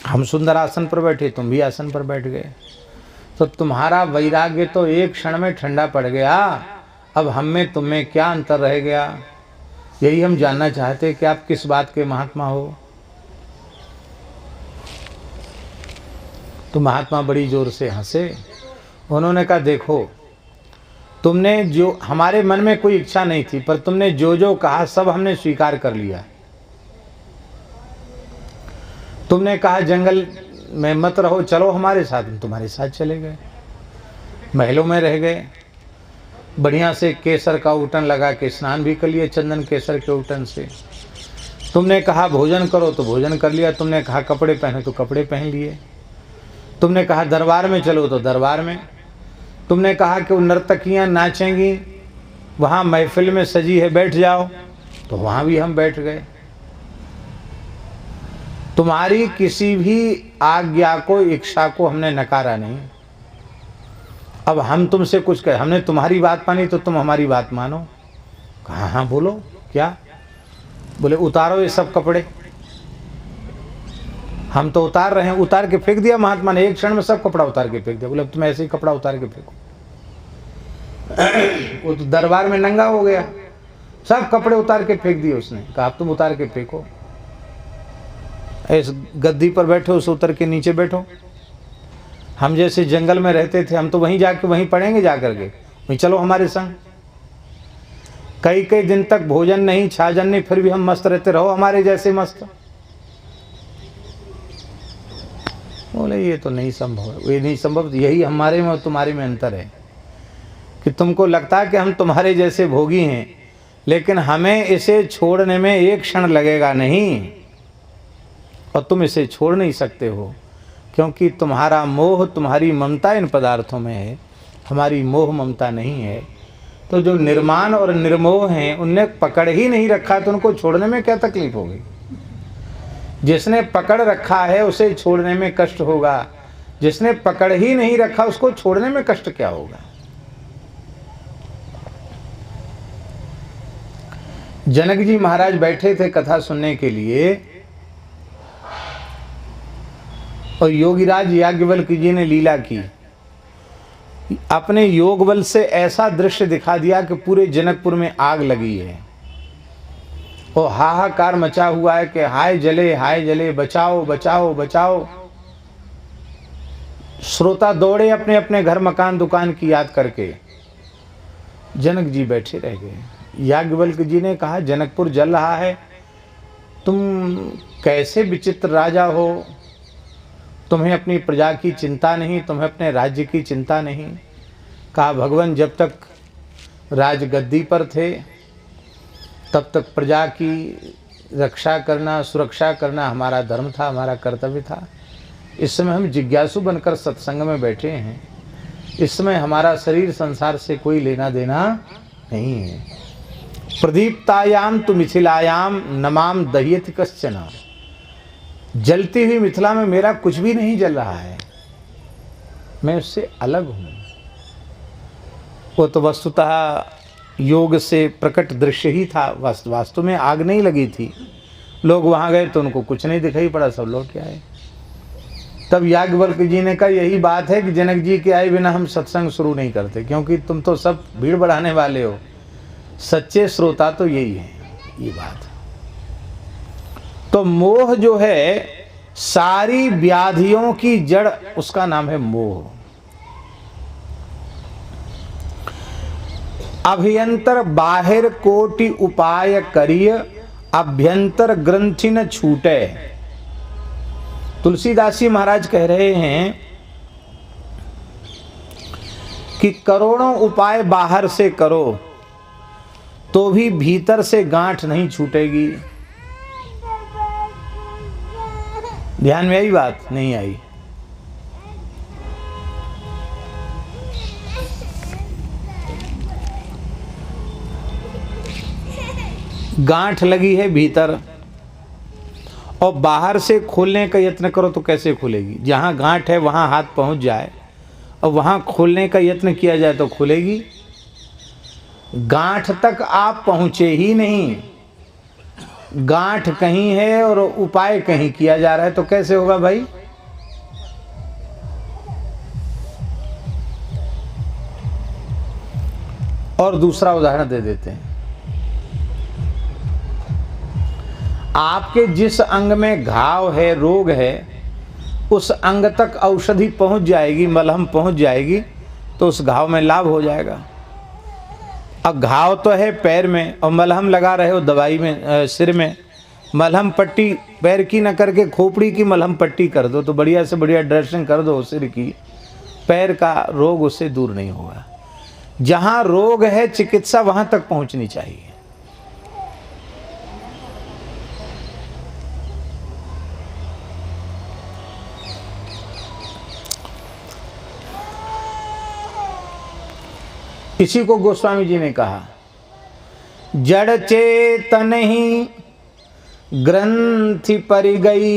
हम सुंदर आसन पर बैठे, तुम भी आसन पर बैठ गए। तो तुम्हारा वैराग्य तो एक क्षण में ठंडा पड़ गया। अब हम में तुम में क्या अंतर रह गया? यही हम जानना चाहते कि आप किस बात के महात्मा हो। तो महात्मा बड़ी जोर से हंसे। उन्होंने कहा देखो, तुमने जो, हमारे मन में कोई इच्छा नहीं थी, पर तुमने जो जो कहा सब हमने स्वीकार कर लिया। तुमने कहा जंगल में मत रहो, चलो हमारे साथ, हम तुम्हारे साथ चले गए। महलों में रह गए, बढ़िया से केसर का उबटन लगा के स्नान भी कर लिए, चंदन केसर के उबटन से। तुमने कहा भोजन करो तो भोजन कर लिया। तुमने कहा कपड़े पहनो तो कपड़े पहन लिए। तुमने कहा दरबार में चलो तो दरबार में। तुमने कहा कि वो नर्तकियाँ नाचेंगी, वहाँ महफिल में सजी है, बैठ जाओ, तो वहाँ भी हम बैठ गए। तुम्हारी किसी भी आज्ञा को, इच्छा को हमने नकारा नहीं। अब हम तुमसे कुछ कहे, हमने तुम्हारी बात मानी तो तुम हमारी बात मानो। कहा हाँ बोलो क्या? बोले उतारो ये सब कपड़े। हम तो उतार रहे हैं। उतार के फेंक दिया महात्मा ने, एक क्षण में सब कपड़ा उतार के फेंक दिया। बोले अब तुम ऐसे ही कपड़ा उतार के फेंको। वो तो दरबार में नंगा हो गया, सब कपड़े उतार के फेंक दिए उसने। कहा अब तुम उतार के फेंको। इस गद्दी पर बैठो, उस उतर के नीचे बैठो। हम जैसे जंगल में रहते थे, हम तो वहीं जाके वहीं पड़ेंगे जाकर के, वहीं चलो हमारे संग। कई कई दिन तक भोजन नहीं, छाजन नहीं, फिर भी हम मस्त रहते, रहो हमारे जैसे मस्त। बोले ये तो नहीं संभव है, ये नहीं संभव। यही हमारे में और तुम्हारे में अंतर है कि तुमको लगता है कि हम तुम्हारे जैसे भोगी हैं, लेकिन हमें इसे छोड़ने में एक क्षण लगेगा नहीं, और तुम इसे छोड़ नहीं सकते हो, क्योंकि तुम्हारा मोह, तुम्हारी ममता इन पदार्थों में है, हमारी मोह ममता नहीं है। तो जो निर्माण और निर्मोह हैं, उनने पकड़ ही नहीं रखा, तो उनको छोड़ने में क्या तकलीफ होगी? जिसने पकड़ रखा है उसे छोड़ने में कष्ट होगा, जिसने पकड़ ही नहीं रखा उसको छोड़ने में कष्ट क्या होगा? जनक जी महाराज बैठे थे कथा सुनने के लिए, और योगीराज याज्ञवल्क्य जी ने लीला की। अपने योग बल से ऐसा दृश्य दिखा दिया कि पूरे जनकपुर में आग लगी है, और हाहाकार मचा हुआ है कि हाय जले, बचाओ बचाओ बचाओ। श्रोता दौड़े अपने अपने घर मकान दुकान की याद करके। जनक जी बैठे रह गए। याज्ञवल्क्य जी ने कहा जनकपुर जल रहा है, तुम कैसे विचित्र राजा हो, तुम्हें अपनी प्रजा की चिंता नहीं, तुम्हें अपने राज्य की चिंता नहीं। कहा भगवान जब तक राजगद्दी पर थे तब तक प्रजा की रक्षा करना, सुरक्षा करना हमारा धर्म था, हमारा कर्तव्य था। इस समय हम जिज्ञासु बनकर सत्संग में बैठे हैं। इस समय हमारा शरीर संसार से कोई लेना देना नहीं है। प्रदीप्तायाम तु मिथिलायाम नमाम दह्यति कश्चन। जलती हुई मिथिला में मेरा कुछ भी नहीं जल रहा है, मैं उससे अलग हूँ। वो तो वस्तुतः योग से प्रकट दृश्य ही था, वास्तव में आग नहीं लगी थी। लोग वहाँ गए तो उनको कुछ नहीं दिखाई पड़ा, सब लौट आए। तब याज्ञवल्क्य जी ने कहा यही बात है कि जनक जी के आए बिना हम सत्संग शुरू नहीं करते, क्योंकि तुम तो सब भीड़ बढ़ाने वाले हो, सच्चे श्रोता तो यही है। ये बात तो मोह जो है सारी व्याधियों की जड़, उसका नाम है मोह। अभ्यंतर बाहिर कोटि उपाय करिय, अभ्यंतर ग्रंथि न छूटे। तुलसीदास जी महाराज कह रहे हैं कि करोड़ों उपाय बाहर से करो तो भी भीतर से गांठ नहीं छूटेगी। ध्यान में आई बात? नहीं आई? गांठ लगी है भीतर, और बाहर से खोलने का यत्न करो तो कैसे खुलेगी? जहां गांठ है वहां हाथ पहुंच जाए और वहां खोलने का यत्न किया जाए तो खुलेगी? गांठ तक आप पहुंचे ही नहीं, गांठ कहीं है और उपाय कहीं किया जा रहा है, तो कैसे होगा भाई? और दूसरा उदाहरण दे देते हैं। आपके जिस अंग में घाव है, रोग है, उस अंग तक औषधि पहुंच जाएगी, मलहम पहुंच जाएगी तो उस घाव में लाभ हो जाएगा। अब घाव तो है पैर में और मलहम लगा रहे हो दवाई में, सिर में मलहम पट्टी पैर की न करके खोपड़ी की मलहम पट्टी कर दो, तो बढ़िया से बढ़िया ड्रेसिंग कर दो सिर की, पैर का रोग उससे दूर नहीं होगा। जहाँ रोग है चिकित्सा वहाँ तक पहुँचनी चाहिए। इसी को गोस्वामी जी ने कहा, जड़ चेतन ही ग्रंथि परि गई,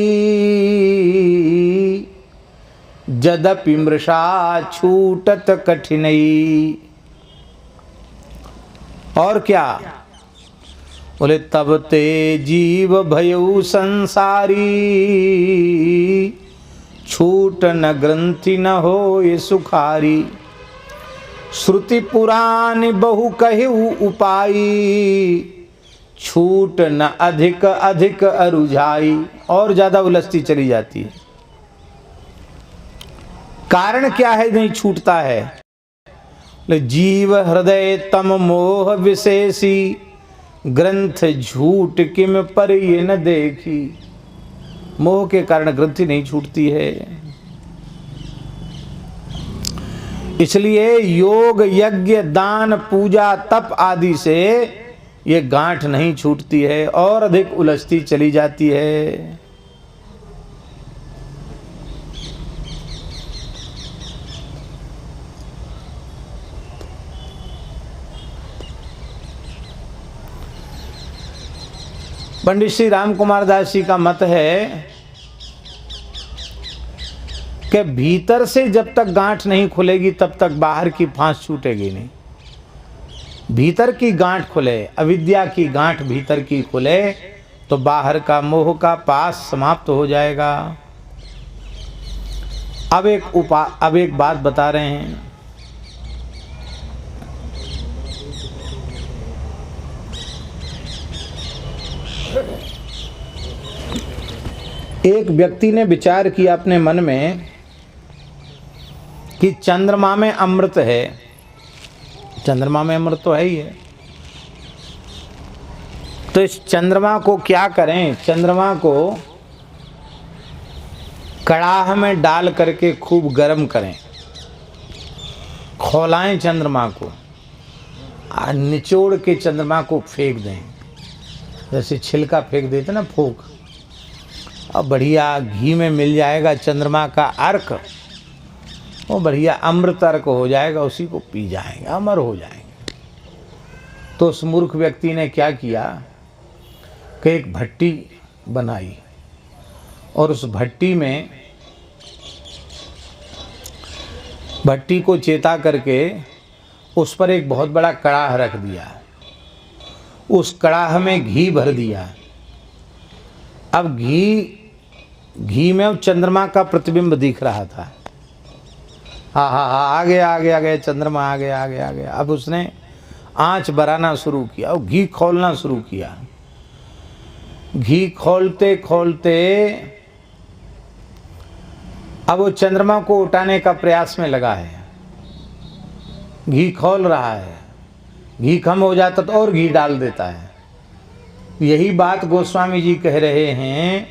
जदपि मृषा छूटत कठिनई। और क्या बोले? तब ते जीव भयउ संसारी, छूट न ग्रंथि न होय सुखारी। श्रुति पुराण बहु कहु उपाई, छूट न अधिक अधिक अरुझाई। और ज्यादा उलझती चली जाती है। कारण क्या है नहीं छूटता है? जीव हृदय तम मोह विशेषी, ग्रंथ झूठ किम पर ये न देखी। मोह के कारण ग्रंथि नहीं छूटती है। इसलिए योग यज्ञ दान पूजा तप आदि से ये गांठ नहीं छूटती है और अधिक उलझती चली जाती है। पंडित श्री राम कुमार दास जी का मत है कि भीतर से जब तक गांठ नहीं खुलेगी तब तक बाहर की फांस छूटेगी नहीं। भीतर की गांठ खुले, अविद्या की गांठ भीतर की खुले तो बाहर का मोह का पास समाप्त हो जाएगा। अब एक बात बता रहे हैं। एक व्यक्ति ने विचार किया अपने मन में कि चंद्रमा में अमृत है। चंद्रमा में अमृत तो है ही है, तो इस चंद्रमा को क्या करें? चंद्रमा को कड़ाह में डाल करके खूब गर्म करें, खौलाएं चंद्रमा को, निचोड़ के चंद्रमा को फेंक दें, जैसे छिलका फेंक देते ना फूंक, और बढ़िया घी में मिल जाएगा चंद्रमा का अर्क, वो बढ़िया अमृत अर्क हो जाएगा, उसी को पी जाएंगे, अमर हो जाएंगे। तो उस मूर्ख व्यक्ति ने क्या किया कि एक भट्टी बनाई और उस भट्टी को चेता करके उस पर एक बहुत बड़ा कड़ाह रख दिया, उस कड़ाह में घी भर दिया। अब घी में चंद्रमा का प्रतिबिंब दिख रहा था। आ गया चंद्रमा, आ गया। अब उसने आंच बढ़ाना शुरू किया और घी खोलना शुरू किया। घी खोलते खोलते अब वो चंद्रमा को उठाने का प्रयास में लगा है। घी खोल रहा है, घी कम हो जाता तो और घी डाल देता है। यही बात गोस्वामी जी कह रहे हैं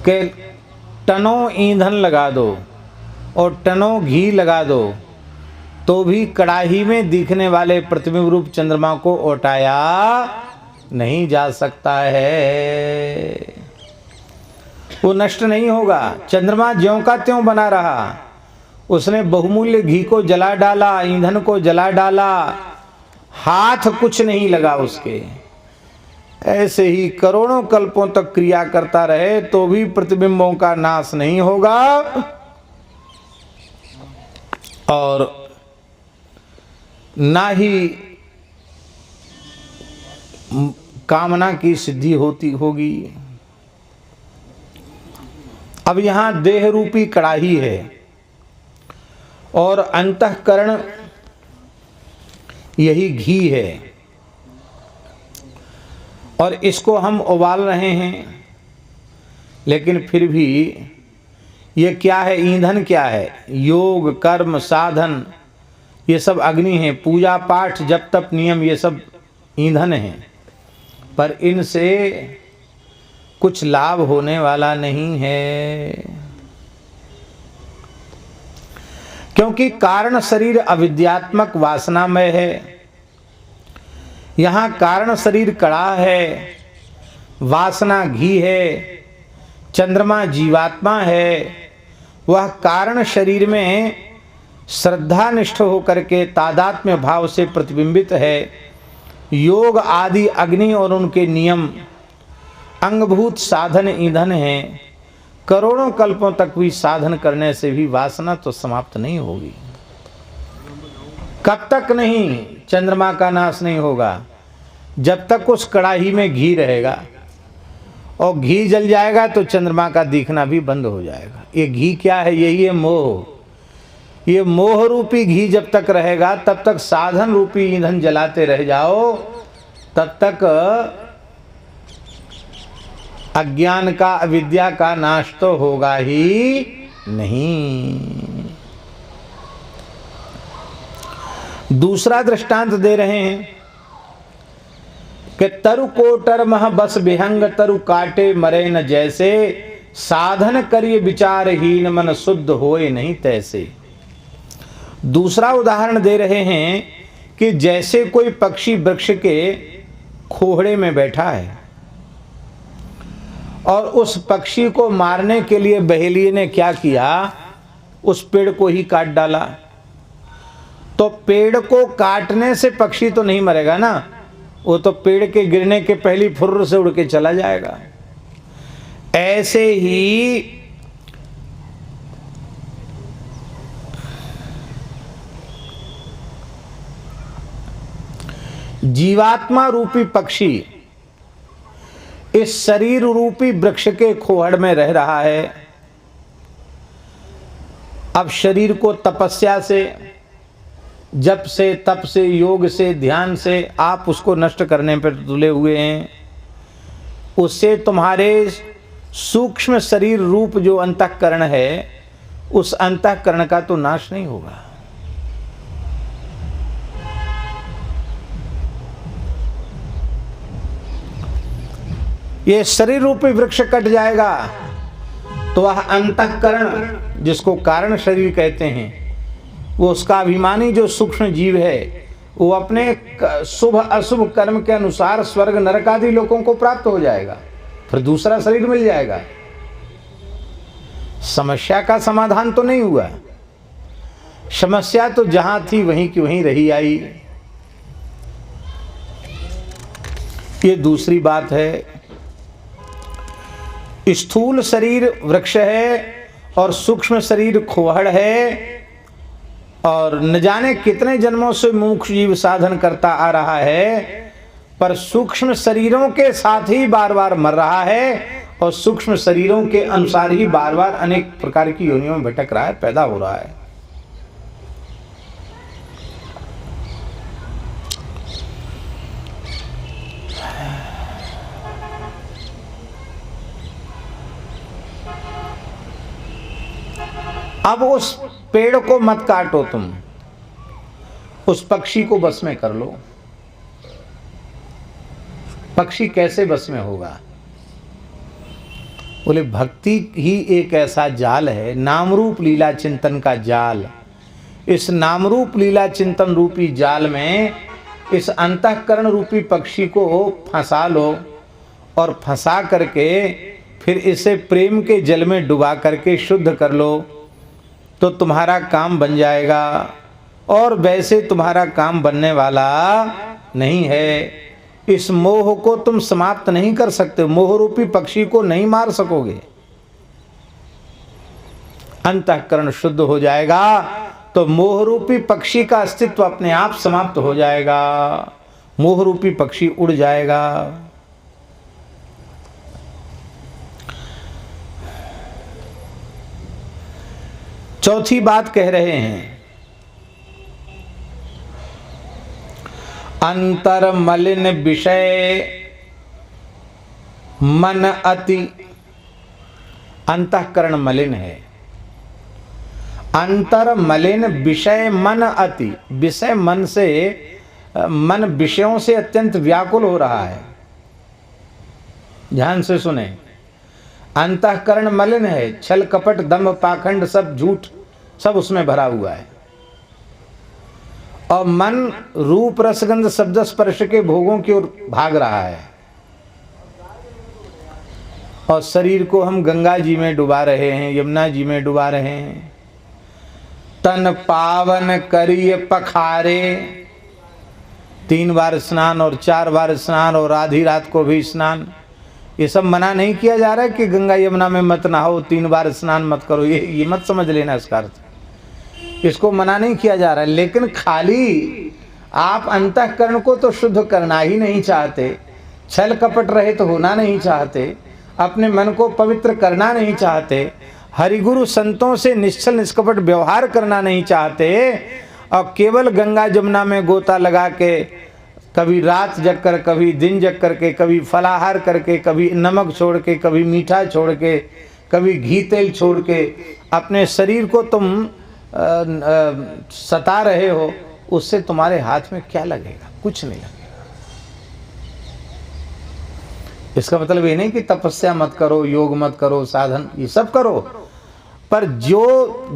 कि टनों ईंधन लगा दो और टनों घी लगा दो तो भी कड़ाही में दिखने वाले प्रतिबिंब रूप चंद्रमा को उठाया नहीं जा सकता है। वो नष्ट नहीं होगा। चंद्रमा ज्यों का त्यों बना रहा। उसने बहुमूल्य घी को जला डाला, ईंधन को जला डाला, हाथ कुछ नहीं लगा उसके। ऐसे ही करोड़ों कल्पों तक क्रिया करता रहे तो भी प्रतिबिंबों का नाश नहीं होगा और ना ही कामना की सिद्धि होगी। अब यहाँ देह रूपी कड़ाही है और अंतःकरण यही घी है और इसको हम उबाल रहे हैं, लेकिन फिर भी ये क्या है? ईंधन क्या है? योग, कर्म, साधन, ये सब अग्नि है। पूजा पाठ, जप तप, नियम, ये सब ईंधन हैं, पर इनसे कुछ लाभ होने वाला नहीं है, क्योंकि कारण शरीर अविद्यात्मक वासनामय है। यहाँ कारण शरीर कड़ा है, वासना घी है, चंद्रमा जीवात्मा है। वह कारण शरीर में श्रद्धानिष्ठ होकर के तादात्म्य भाव से प्रतिबिंबित है। योग आदि अग्नि और उनके नियम अंगभूत साधन ईंधन हैं। करोड़ों कल्पों तक भी साधन करने से भी वासना तो समाप्त नहीं होगी। कब तक नहीं चंद्रमा का नाश नहीं होगा? जब तक उस कड़ाही में घी रहेगा, और घी जल जाएगा तो चंद्रमा का दिखना भी बंद हो जाएगा। ये घी क्या है? यही है मोह। ये मोह रूपी घी जब तक रहेगा तब तक साधन रूपी ईंधन जलाते रह जाओ, तब तक अज्ञान का, अविद्या का नाश तो होगा ही नहीं। दूसरा दृष्टांत दे रहे हैं कि तरु कोटर मह बस विहंग तरु काटे मरे न जैसे, साधन करिए विचारहीन मन शुद्ध होए नहीं तैसे। दूसरा उदाहरण दे रहे हैं कि जैसे कोई पक्षी वृक्ष के खोहड़े में बैठा है और उस पक्षी को मारने के लिए बहेलिये ने क्या किया? उस पेड़ को ही काट डाला। तो पेड़ को काटने से पक्षी तो नहीं मरेगा ना, वो तो पेड़ के गिरने के पहली फुर्र से उड़ के चला जाएगा। ऐसे ही जीवात्मा रूपी पक्षी इस शरीर रूपी वृक्ष के खोहड़ में रह रहा है। अब शरीर को तपस्या से, जप से, तप से, योग से, ध्यान से आप उसको नष्ट करने पर तुले हुए हैं। उससे तुम्हारे सूक्ष्म शरीर रूप जो अंतःकरण है, उस अंतःकरण का तो नाश नहीं होगा। ये शरीर रूपी वृक्ष कट जाएगा तो वह अंतःकरण, जिसको कारण शरीर कहते हैं, वो उसका अभिमानी जो सूक्ष्म जीव है, वो अपने शुभ अशुभ कर्म के अनुसार स्वर्ग नरक आदि लोकों को प्राप्त हो जाएगा। फिर दूसरा शरीर मिल जाएगा। समस्या का समाधान तो नहीं हुआ, समस्या तो जहां थी वहीं की वहीं रही आई। ये दूसरी बात है। स्थूल शरीर वृक्ष है और सूक्ष्म शरीर खोहड़ है, और न जाने कितने जन्मों से मुमुक्ष जीव साधन करता आ रहा है, पर सूक्ष्म शरीरों के साथ ही बार बार मर रहा है, और सूक्ष्म शरीरों के अनुसार ही बार बार अनेक प्रकार की योनियों में भटक रहा है, पैदा हो रहा है। अब उस पेड़ को मत काटो, तुम उस पक्षी को बस में कर लो। पक्षी कैसे बस में होगा? बोले भक्ति ही एक ऐसा जाल है, नाम रूप लीला चिंतन का जाल। इस नाम रूप लीला चिंतन रूपी जाल में इस अंतःकरण रूपी पक्षी को फंसा लो, और फंसा करके फिर इसे प्रेम के जल में डुबा करके शुद्ध कर लो, तो तुम्हारा काम बन जाएगा। और वैसे तुम्हारा काम बनने वाला नहीं है। इस मोह को तुम समाप्त नहीं कर सकते, मोह रूपी पक्षी को नहीं मार सकोगे। अंतःकरण शुद्ध हो जाएगा तो मोह रूपी पक्षी का अस्तित्व अपने आप समाप्त हो जाएगा, मोह रूपी पक्षी उड़ जाएगा। चौथी बात कह रहे हैं, अंतर मलिन विषय मन अति। अंतःकरण मलिन है, अंतर मलिन विषय मन अति। विषय मन से, मन विषयों से अत्यंत व्याकुल हो रहा है। ध्यान से सुने, अंतःकरण मलिन है, छल कपट दंभ पाखंड सब झूठ सब उसमें भरा हुआ है। और मन रूप रसगंध शब्द स्पर्श के भोगों की ओर भाग रहा है, और शरीर को हम गंगा जी में डुबा रहे हैं, यमुना जी में डुबा रहे हैं। तन पावन करिए पखारे, 3 बार स्नान और 4 बार स्नान और आधी रात को भी स्नान। ये सब मना नहीं किया जा रहा है कि गंगा यमुना में मत नहाओ, 3 बार स्नान मत करो, ये मत समझ लेना इसका अर्थ। इसको मना नहीं किया जा रहा है, लेकिन खाली आप अंतःकरण को तो शुद्ध करना ही नहीं चाहते, छल कपट रहित होना नहीं चाहते, अपने मन को पवित्र करना नहीं चाहते, हरिगुरु संतों से निश्चल निष्कपट व्यवहार करना नहीं चाहते, और केवल गंगा जमुना में गोता लगा के कभी रात जग कर, कभी दिन जग करके, कभी फलाहार करके, कभी नमक छोड़ के, कभी मीठा छोड़ के, कभी घी तेल छोड़ के अपने शरीर को तुम सता रहे हो, उससे तुम्हारे हाथ में क्या लगेगा? कुछ नहीं लगेगा। इसका मतलब ये नहीं कि तपस्या मत करो, योग मत करो, साधन ये सब करो, पर जो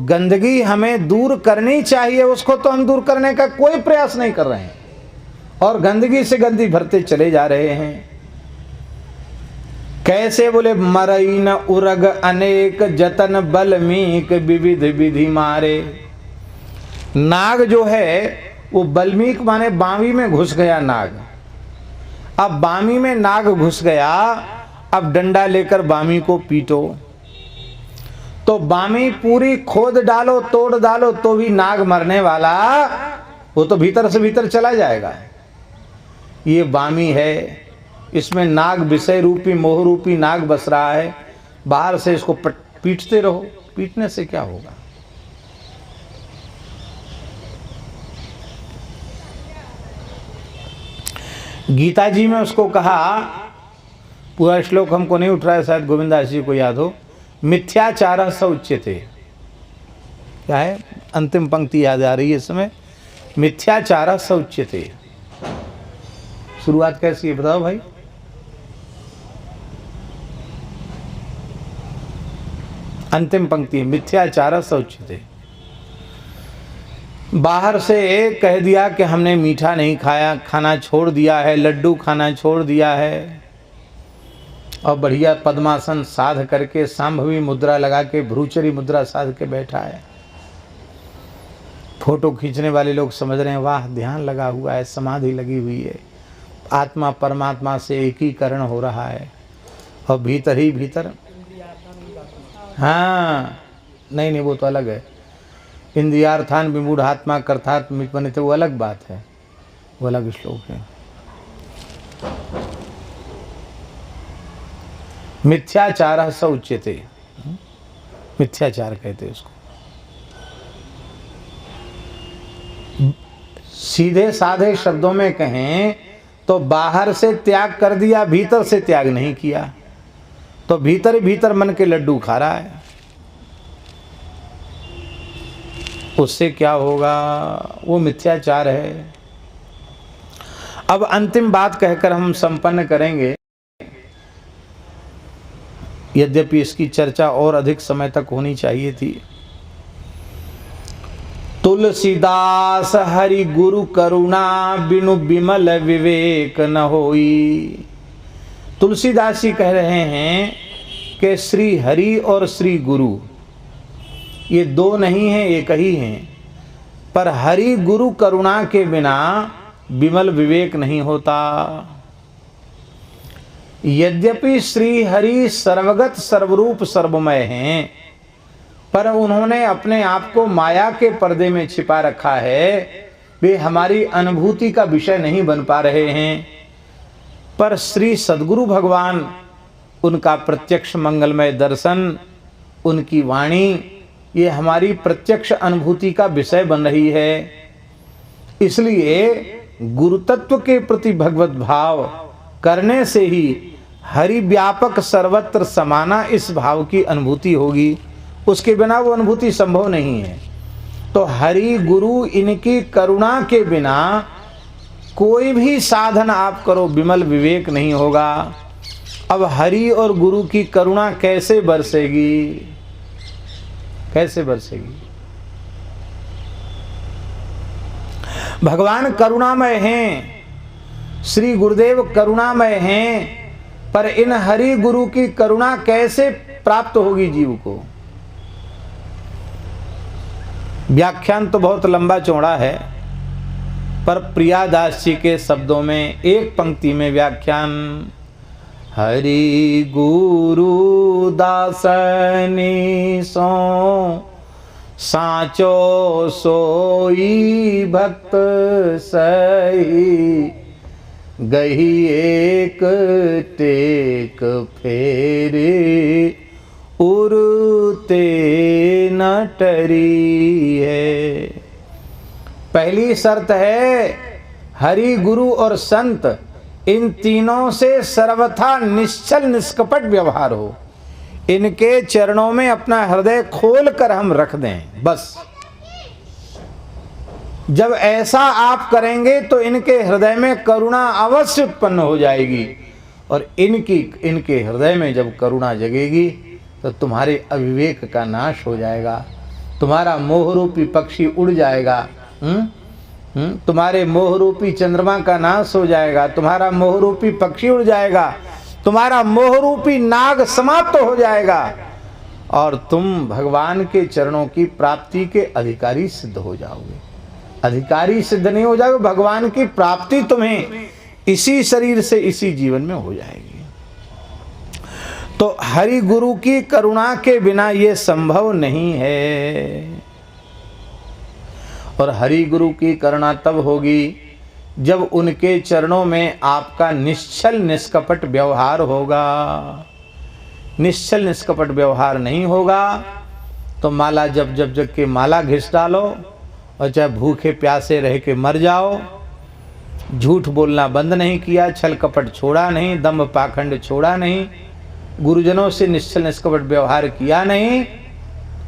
गंदगी हमें दूर करनी चाहिए उसको तो हम दूर करने का कोई प्रयास नहीं कर रहे हैं, और गंदगी से गंदगी भरते चले जा रहे हैं। कैसे? बोले मरई न उरग अनेक जतन बल्मीक विविध विधि मारे। नाग जो है वो बल्मीक माने बामी में घुस गया नाग। अब बामी में नाग घुस गया, अब डंडा लेकर बामी को पीटो, तो बामी पूरी खोद डालो, तोड़ डालो, तो भी नाग मरने वाला, वो तो भीतर से भीतर चला जाएगा। ये बामी है, इसमें नाग विषय रूपी मोह रूपी नाग बस रहा है। बाहर से इसको पीटते रहो, पीटने से क्या होगा? गीता जी में उसको कहा, पूरा श्लोक हमको नहीं उठ रहा है, शायद गोविंदास जी को याद हो, मिथ्याचार स उच्यते। क्या है? अंतिम पंक्ति याद आ रही है इस समय, मिथ्याचार स उच्यते। शुरुआत कैसी है बताओ भाई? अंतिम पंक्ति है, मिथ्याचार स उच्यते। बाहर से कह दिया कि हमने मीठा नहीं खाया, खाना छोड़ दिया है, लड्डू खाना छोड़ दिया है, और बढ़िया पद्मासन साध करके सांभवी मुद्रा लगा के भ्रूचरी मुद्रा साध के बैठा है। फोटो खींचने वाले लोग समझ रहे हैं वाह ध्यान लगा हुआ है, समाधि लगी हुई है, आत्मा परमात्मा से एकीकरण हो रहा है। और भीतर ही भीतर, हाँ नहीं वो तो अलग है। इंद्रियार्थान विमूढ़ात्मा कर्तात् बने वो अलग बात है, वो अलग श्लोक है। मिथ्याचार स उच्यते, मिथ्याचार कहते उसको। सीधे साधे शब्दों में कहें तो बाहर से त्याग कर दिया, भीतर से त्याग नहीं किया, तो भीतर भीतर मन के लड्डू खा रहा है। उससे क्या होगा? वो मिथ्याचार है। अब अंतिम बात कहकर हम संपन्न करेंगे, यद्यपि इसकी चर्चा और अधिक समय तक होनी चाहिए थी। तुलसीदास हरि गुरु करुणा बिनु बिमल विवेक न होई। तुलसीदास जी कह रहे हैं कि श्री हरि और श्री गुरु ये दो नहीं हैं, एक ही हैं। पर हरि गुरु करुणा के बिना बिमल विवेक नहीं होता। यद्यपि श्री हरि सर्वगत सर्वरूप सर्वमय हैं, पर उन्होंने अपने आप को माया के पर्दे में छिपा रखा है। वे हमारी अनुभूति का विषय नहीं बन पा रहे हैं। पर श्री सद्गुरु भगवान, उनका प्रत्यक्ष मंगलमय दर्शन, उनकी वाणी, ये हमारी प्रत्यक्ष अनुभूति का विषय बन रही है। इसलिए गुरु तत्व के प्रति भगवत भाव करने से ही हरि व्यापक सर्वत्र समाना इस भाव की अनुभूति होगी। उसके बिना वो अनुभूति संभव नहीं है। तो हरि गुरु इनकी करुणा के बिना कोई भी साधन आप करो, विमल विवेक नहीं होगा। अब हरि और गुरु की करुणा कैसे बरसेगी? कैसे बरसेगी? भगवान करुणामय हैं, श्री गुरुदेव करुणामय हैं, पर इन हरि गुरु की करुणा कैसे प्राप्त होगी जीव को? व्याख्यान तो बहुत लंबा चौड़ा है, पर प्रियादास जी के शब्दों में एक पंक्ति में व्याख्यान, हरि गुरु दासनी सो साचो सोई भक्त सही, गही एक टेक फेरे उरते न टरी है। पहली शर्त है हरि गुरु और संत, इन तीनों से सर्वथा निश्चल निष्कपट व्यवहार हो। इनके चरणों में अपना हृदय खोल कर हम रख दें बस। जब ऐसा आप करेंगे तो इनके हृदय में करुणा अवश्य उत्पन्न हो जाएगी। और इनके हृदय में जब करुणा जगेगी तो तुम्हारे अविवेक का नाश हो जाएगा, तुम्हारा मोहरूपी पक्षी उड़ जाएगा, तुम्हारे मोहरूपी चंद्रमा का नाश हो जाएगा, तुम्हारा मोहरूपी पक्षी उड़ जाएगा, तुम्हारा मोहरूपी नाग समाप्त हो जाएगा और तुम भगवान के चरणों की प्राप्ति के अधिकारी सिद्ध हो जाओगे। अधिकारी सिद्ध नहीं हो जाओगे, भगवान की प्राप्ति तुम्हें इसी शरीर से इसी जीवन में हो जाएगी। तो हरि गुरु की करुणा के बिना ये संभव नहीं है। और हरि गुरु की करुणा तब होगी जब उनके चरणों में आपका निश्चल निष्कपट व्यवहार होगा। निश्चल निष्कपट व्यवहार नहीं होगा तो माला जब के माला घिस डालो और चाहे भूखे प्यासे रह के मर जाओ। झूठ बोलना बंद नहीं किया, छल कपट छोड़ा नहीं, दंभ पाखंड छोड़ा नहीं, गुरुजनों से निश्चल निष्कपट व्यवहार किया नहीं,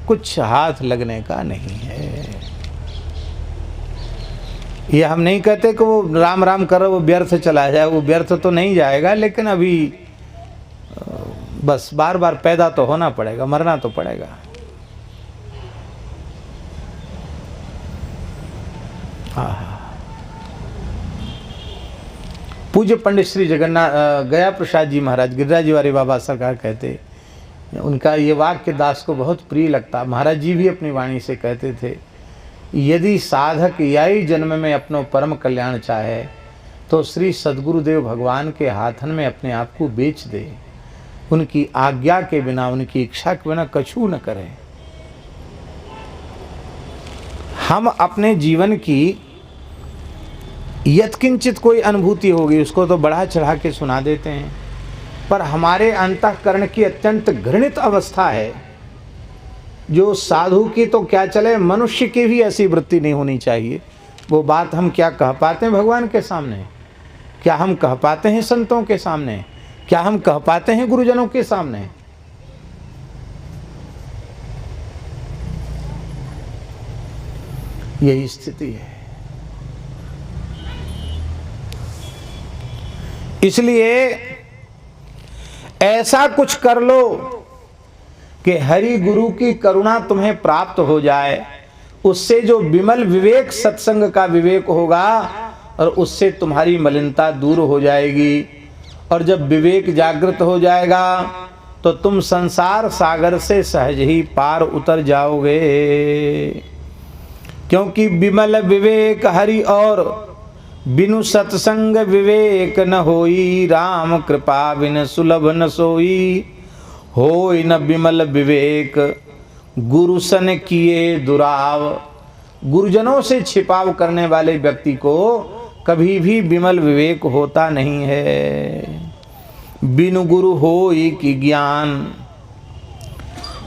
कुछ हाथ लगने का नहीं है। ये हम नहीं कहते कि वो राम राम करो वो व्यर्थ चला जाए, वो व्यर्थ तो नहीं जाएगा, लेकिन अभी बस बार बार पैदा तो होना पड़ेगा, मरना तो पड़ेगा। पूज्य पंडित श्री जगन्नाथ गया प्रसाद जी महाराज गिरिराज जी वाले बाबा सरकार कहते, उनका ये वाक्य दास को बहुत प्रिय लगता। महाराज जी भी अपनी वाणी से कहते थे, यदि साधक यही जन्म में अपनो परम कल्याण चाहे तो श्री सद्गुरुदेव भगवान के हाथन में अपने आप को बेच दे, उनकी आज्ञा के बिना, उनकी इच्छा के बिना कछु न करे। हम अपने जीवन की यत्किंचित कोई अनुभूति होगी उसको तो बढ़ा चढ़ा के सुना देते हैं, पर हमारे अंतःकरण की अत्यंत घृणित अवस्था है, जो साधु की तो क्या चले, मनुष्य की भी ऐसी वृत्ति नहीं होनी चाहिए। वो बात हम क्या कह पाते हैं भगवान के सामने, क्या हम कह पाते हैं संतों के सामने, क्या हम कह पाते हैं गुरुजनों के सामने? यही स्थिति है। इसलिए ऐसा कुछ कर लो कि हरि गुरु की करुणा तुम्हें प्राप्त हो जाए, उससे जो विमल विवेक सत्संग का विवेक होगा और उससे तुम्हारी मलिनता दूर हो जाएगी। और जब विवेक जागृत हो जाएगा तो तुम संसार सागर से सहज ही पार उतर जाओगे, क्योंकि विमल विवेक हरि और बिनु सत्संग विवेक न होई, राम कृपा बिन सुलभ न सोई, होई न विमल विवेक गुरु सन किए दुराव। गुरुजनों से छिपाव करने वाले व्यक्ति को कभी भी विमल विवेक होता नहीं है। बिनु गुरु होई कि ज्ञान,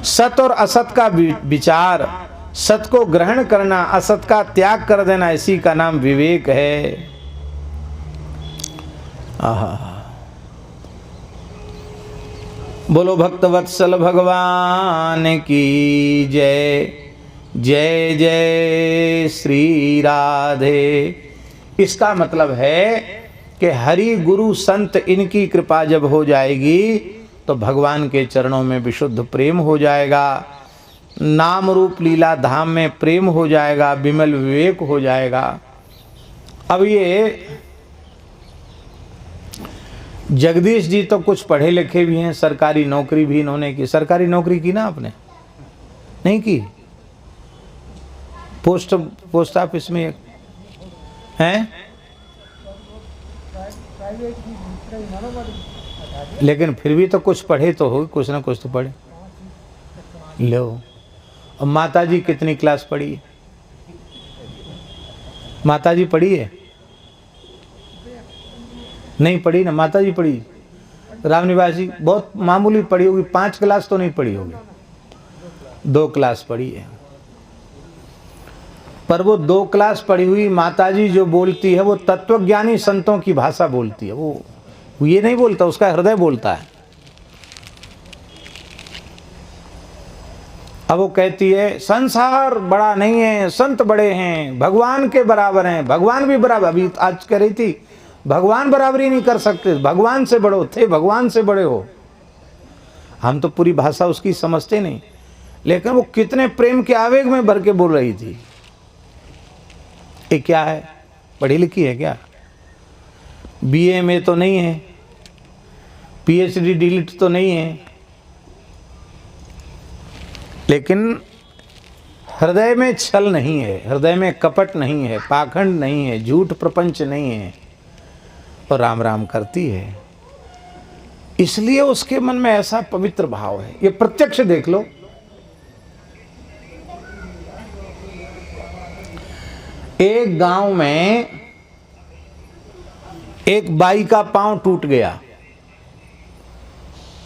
सत और असत का विचार, सत को ग्रहण करना, असत का त्याग कर देना, इसी का नाम विवेक है। आहा, बोलो भक्तवत्सल भगवान की जय। जय जय श्री राधे। इसका मतलब है कि हरि गुरु संत इनकी कृपा जब हो जाएगी तो भगवान के चरणों में विशुद्ध प्रेम हो जाएगा, नाम रूप लीला धाम में प्रेम हो जाएगा, विमल विवेक हो जाएगा। अब ये जगदीश जी तो कुछ पढ़े लिखे भी हैं, सरकारी नौकरी भी इन्होंने की। सरकारी नौकरी की ना आपने? नहीं की? पोस्ट ऑफिस में हैं, लेकिन फिर भी तो कुछ पढ़े तो हो, कुछ ना कुछ तो पढ़े लो। अब माता जी कितनी क्लास पढ़ी है? माता जी पढ़ी है? नहीं पढ़ी ना, माता जी पढ़ी। रामनिवास जी बहुत मामूली पढ़ी होगी, 5 क्लास तो नहीं पढ़ी होगी, 2 क्लास पढ़ी है। पर वो 2 क्लास पढ़ी हुई माताजी जो बोलती है वो तत्वज्ञानी संतों की भाषा बोलती है। वो ये नहीं बोलता, उसका हृदय बोलता है। अब वो कहती है संसार बड़ा नहीं है, संत बड़े हैं, भगवान के बराबर हैं। भगवान भी बराबर, अभी आज कह रही थी भगवान बराबरी नहीं कर सकते, भगवान से बड़ो थे, भगवान से बड़े हो। हम तो पूरी भाषा उसकी समझते नहीं, लेकिन वो कितने प्रेम के आवेग में भर के बोल रही थी। ये क्या है? पढ़ी लिखी है क्या? बीए में तो नहीं है, पीएचडी डिलीट तो नहीं है, लेकिन हृदय में छल नहीं है, हृदय में कपट नहीं है, पाखंड नहीं है, झूठ प्रपंच नहीं है, और राम राम करती है। इसलिए उसके मन में ऐसा पवित्र भाव है। ये प्रत्यक्ष देख लो। एक गांव में एक बाई का पांव टूट गया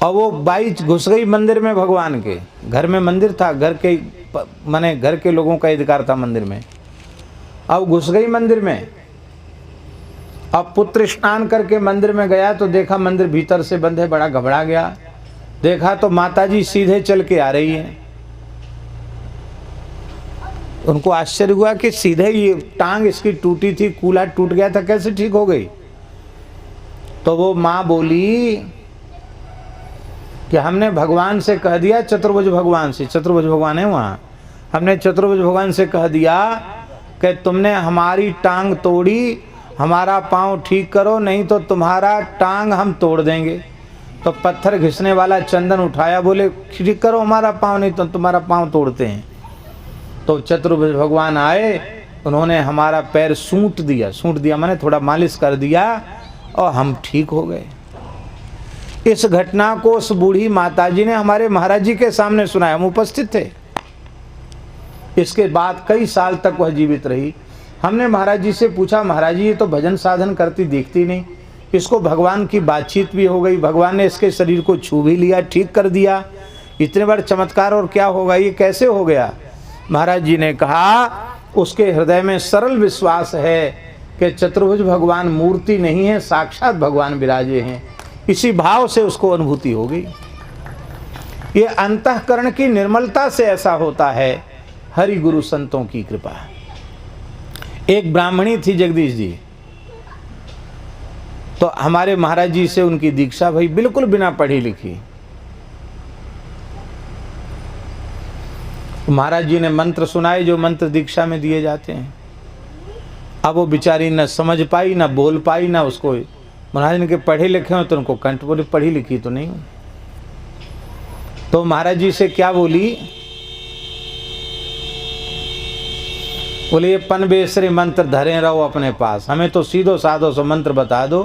और वो बाई घुस गई मंदिर में। भगवान के घर में मंदिर था, घर के माने घर के लोगों का अधिकार था मंदिर में। अब घुस गई मंदिर में। अब पुत्र स्नान करके मंदिर में गया तो देखा मंदिर भीतर से बंद है, बड़ा घबरा गया। देखा तो माताजी सीधे चल के आ रही है। उनको आश्चर्य हुआ कि सीधे ये टांग इसकी टूटी थी, कूल्हा टूट गया था, कैसे ठीक हो गई? तो वो माँ बोली कि हमने भगवान से कह दिया, चतुर्भुज भगवान से, चतुर्भुज भगवान है वहाँ, हमने चतुर्भुज भगवान से कह दिया कि तुमने हमारी टांग तोड़ी हमारा पाँव ठीक करो, नहीं तो तुम्हारा टांग हम तोड़ देंगे। तो पत्थर घिसने वाला चंदन उठाया, बोले ठीक करो हमारा पाँव, नहीं तो तुम्हारा पाँव तोड़ते हैं। तो चतुर्भुज भगवान आए, उन्होंने हमारा पैर सूंट दिया माने थोड़ा मालिश कर दिया और हम ठीक हो गए। इस घटना को उस बूढ़ी माताजी ने हमारे महाराज जी के सामने सुनाया, हम उपस्थित थे। इसके बाद कई साल तक वह जीवित रही। हमने महाराज जी से पूछा, महाराज जी ये तो भजन साधन करती दिखती नहीं, इसको भगवान की बातचीत भी हो गई, भगवान ने इसके शरीर को छू भी लिया, ठीक कर दिया, इतने बड़े चमत्कार और क्या होगा, ये कैसे हो गया? महाराज जी ने कहा उसके हृदय में सरल विश्वास है कि चतुर्भुज भगवान मूर्ति नहीं है, साक्षात भगवान विराजे हैं। इसी भाव से उसको अनुभूति हो गई। ये अंतःकरण की निर्मलता से ऐसा होता है, हरि गुरु संतों की कृपा। एक ब्राह्मणी थी जगदीश जी, तो हमारे महाराज जी से उनकी दीक्षा भई, बिल्कुल बिना पढ़ी लिखी। महाराज जी ने मंत्र सुनाए जो मंत्र दीक्षा में दिए जाते हैं। अब वो बेचारी न समझ पाई, न बोल पाई, न उसको महाराज ने के पढ़े लिखे हो तो उनको कंठ, बोले पढ़ी लिखी तो नहीं हूं। तो महाराज जी से क्या बोली, बोले ये पन बेसरे मंत्र धरे रहो अपने पास, हमें तो सीधो साधो से मंत्र बता दो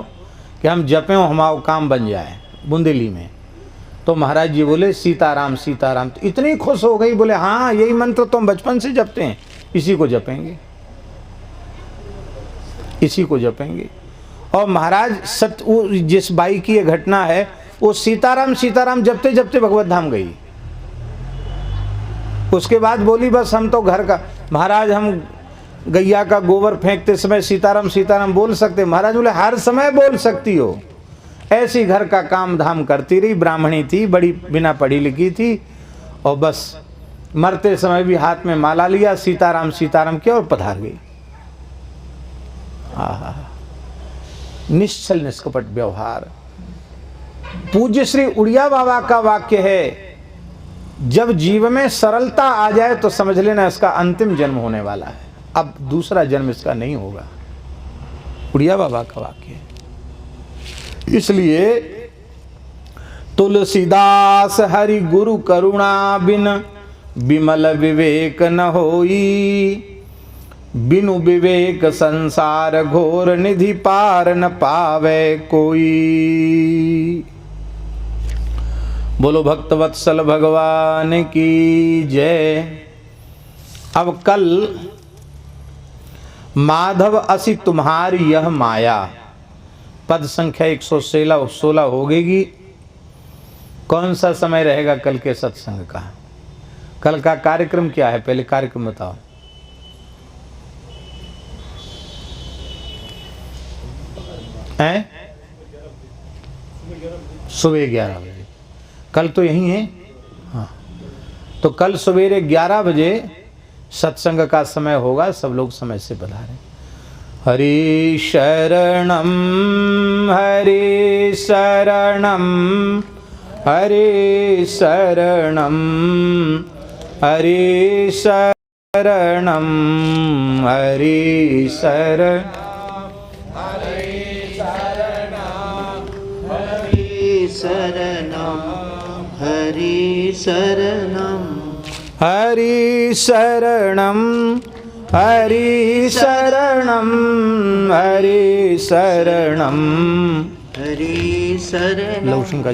कि हम जपें हमारा काम बन जाए बुंदेली में। तो महाराज जी बोले सीताराम सीताराम। तो इतनी खुश हो गई, बोले हाँ यही मंत्र तो हम बचपन से जपते हैं, इसी को जपेंगे, इसी को जपेंगे। और महाराज जिस बाई की ये घटना है, वो सीताराम सीताराम जपते जपते भगवत धाम गई। उसके बाद बोली बस हम तो घर का, महाराज हम गैया का गोबर फेंकते समय सीताराम सीताराम बोल सकते? महाराज बोले हर समय बोल सकती हो। ऐसी घर का काम धाम करती रही। ब्राह्मणी थी, बड़ी बिना पढ़ी लिखी थी, और बस मरते समय भी हाथ में माला लिया, सीताराम सीताराम किया और पधार गई। आहा, निश्चल निष्कपट व्यवहार। पूज्य श्री उड़िया बाबा का वाक्य है, जब जीव में सरलता आ जाए तो समझ लेना इसका अंतिम जन्म होने वाला है, अब दूसरा जन्म इसका नहीं होगा। उड़िया बाबा का वाक्य है। इसलिए तुलसीदास हरि गुरु करुणा बिन विमल विवेक न होई, बिनु विवेक संसार घोर निधि पार न पावे कोई। बोलो भक्तवत्सल भगवान की जय। अब कल माधव असी तुम्हारी यह माया पद संख्या 116 हो गई। कौन सा समय रहेगा कल के सत्संग का? कल का कार्यक्रम क्या है? पहले कार्यक्रम बताओ। हैं? सुबह 11 बजे। कल तो यही है। हाँ, तो कल सवेरे 11 बजे सत्संग का समय होगा। सब लोग समय से पधारें। हरि शरणम हरि शरणम हरि शरणम हरि शरणम हरि शरणम हरि शरणम हरि शरणम हरि शरणम हरि शरणम हरि शरणम हरि शरणम। लौशन का